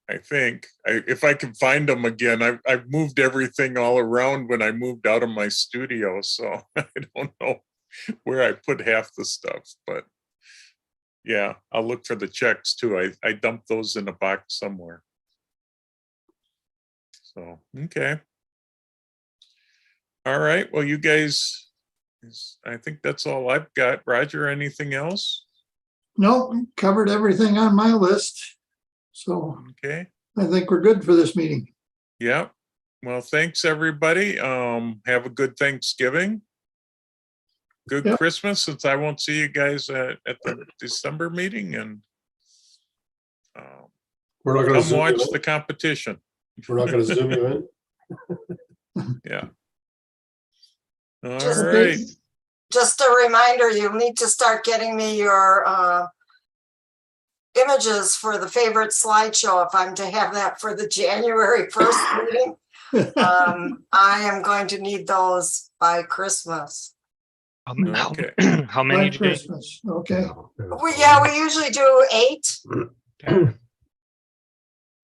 [SPEAKER 4] I think if I can find them again, I've moved everything all around when I moved out of my studio, so I don't know where I put half the stuff, but yeah, I'll look for the checks too. I dumped those in a box somewhere. So, okay. All right, well, you guys, I think that's all I've got. Roger, anything else?
[SPEAKER 6] No, covered everything on my list. So
[SPEAKER 4] Okay.
[SPEAKER 6] I think we're good for this meeting.
[SPEAKER 4] Yeah. Well, thanks, everybody. Have a good Thanksgiving. Good
[SPEAKER 6] Yep.
[SPEAKER 4] Christmas, since I won't see you guys at the December meeting, and
[SPEAKER 7] We're not gonna
[SPEAKER 4] come
[SPEAKER 7] zoom you
[SPEAKER 4] watch
[SPEAKER 7] in?
[SPEAKER 4] the competition.
[SPEAKER 7] We're not gonna zoom you in?
[SPEAKER 4] Yeah. All
[SPEAKER 5] Just-
[SPEAKER 4] right.
[SPEAKER 5] Just a reminder, you need to start getting me your images for the favorite slideshow if I'm to have that for the January 1st meeting. I am going to need those by Christmas.
[SPEAKER 4] Okay.
[SPEAKER 9] How many
[SPEAKER 6] By
[SPEAKER 9] did you need?
[SPEAKER 6] Christmas, okay.
[SPEAKER 5] We usually do 8.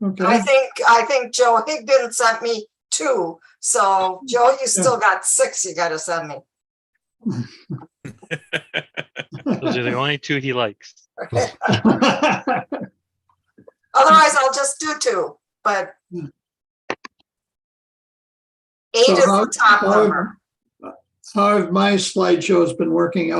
[SPEAKER 6] Okay,
[SPEAKER 5] I think Joe Higdon sent me 2. So Joe, you still got 6 you gotta send me.
[SPEAKER 9] Those are the only 2 he likes.
[SPEAKER 5] Otherwise, I'll just do 2, but 8 is the top number.
[SPEAKER 6] How have my slideshows been working out?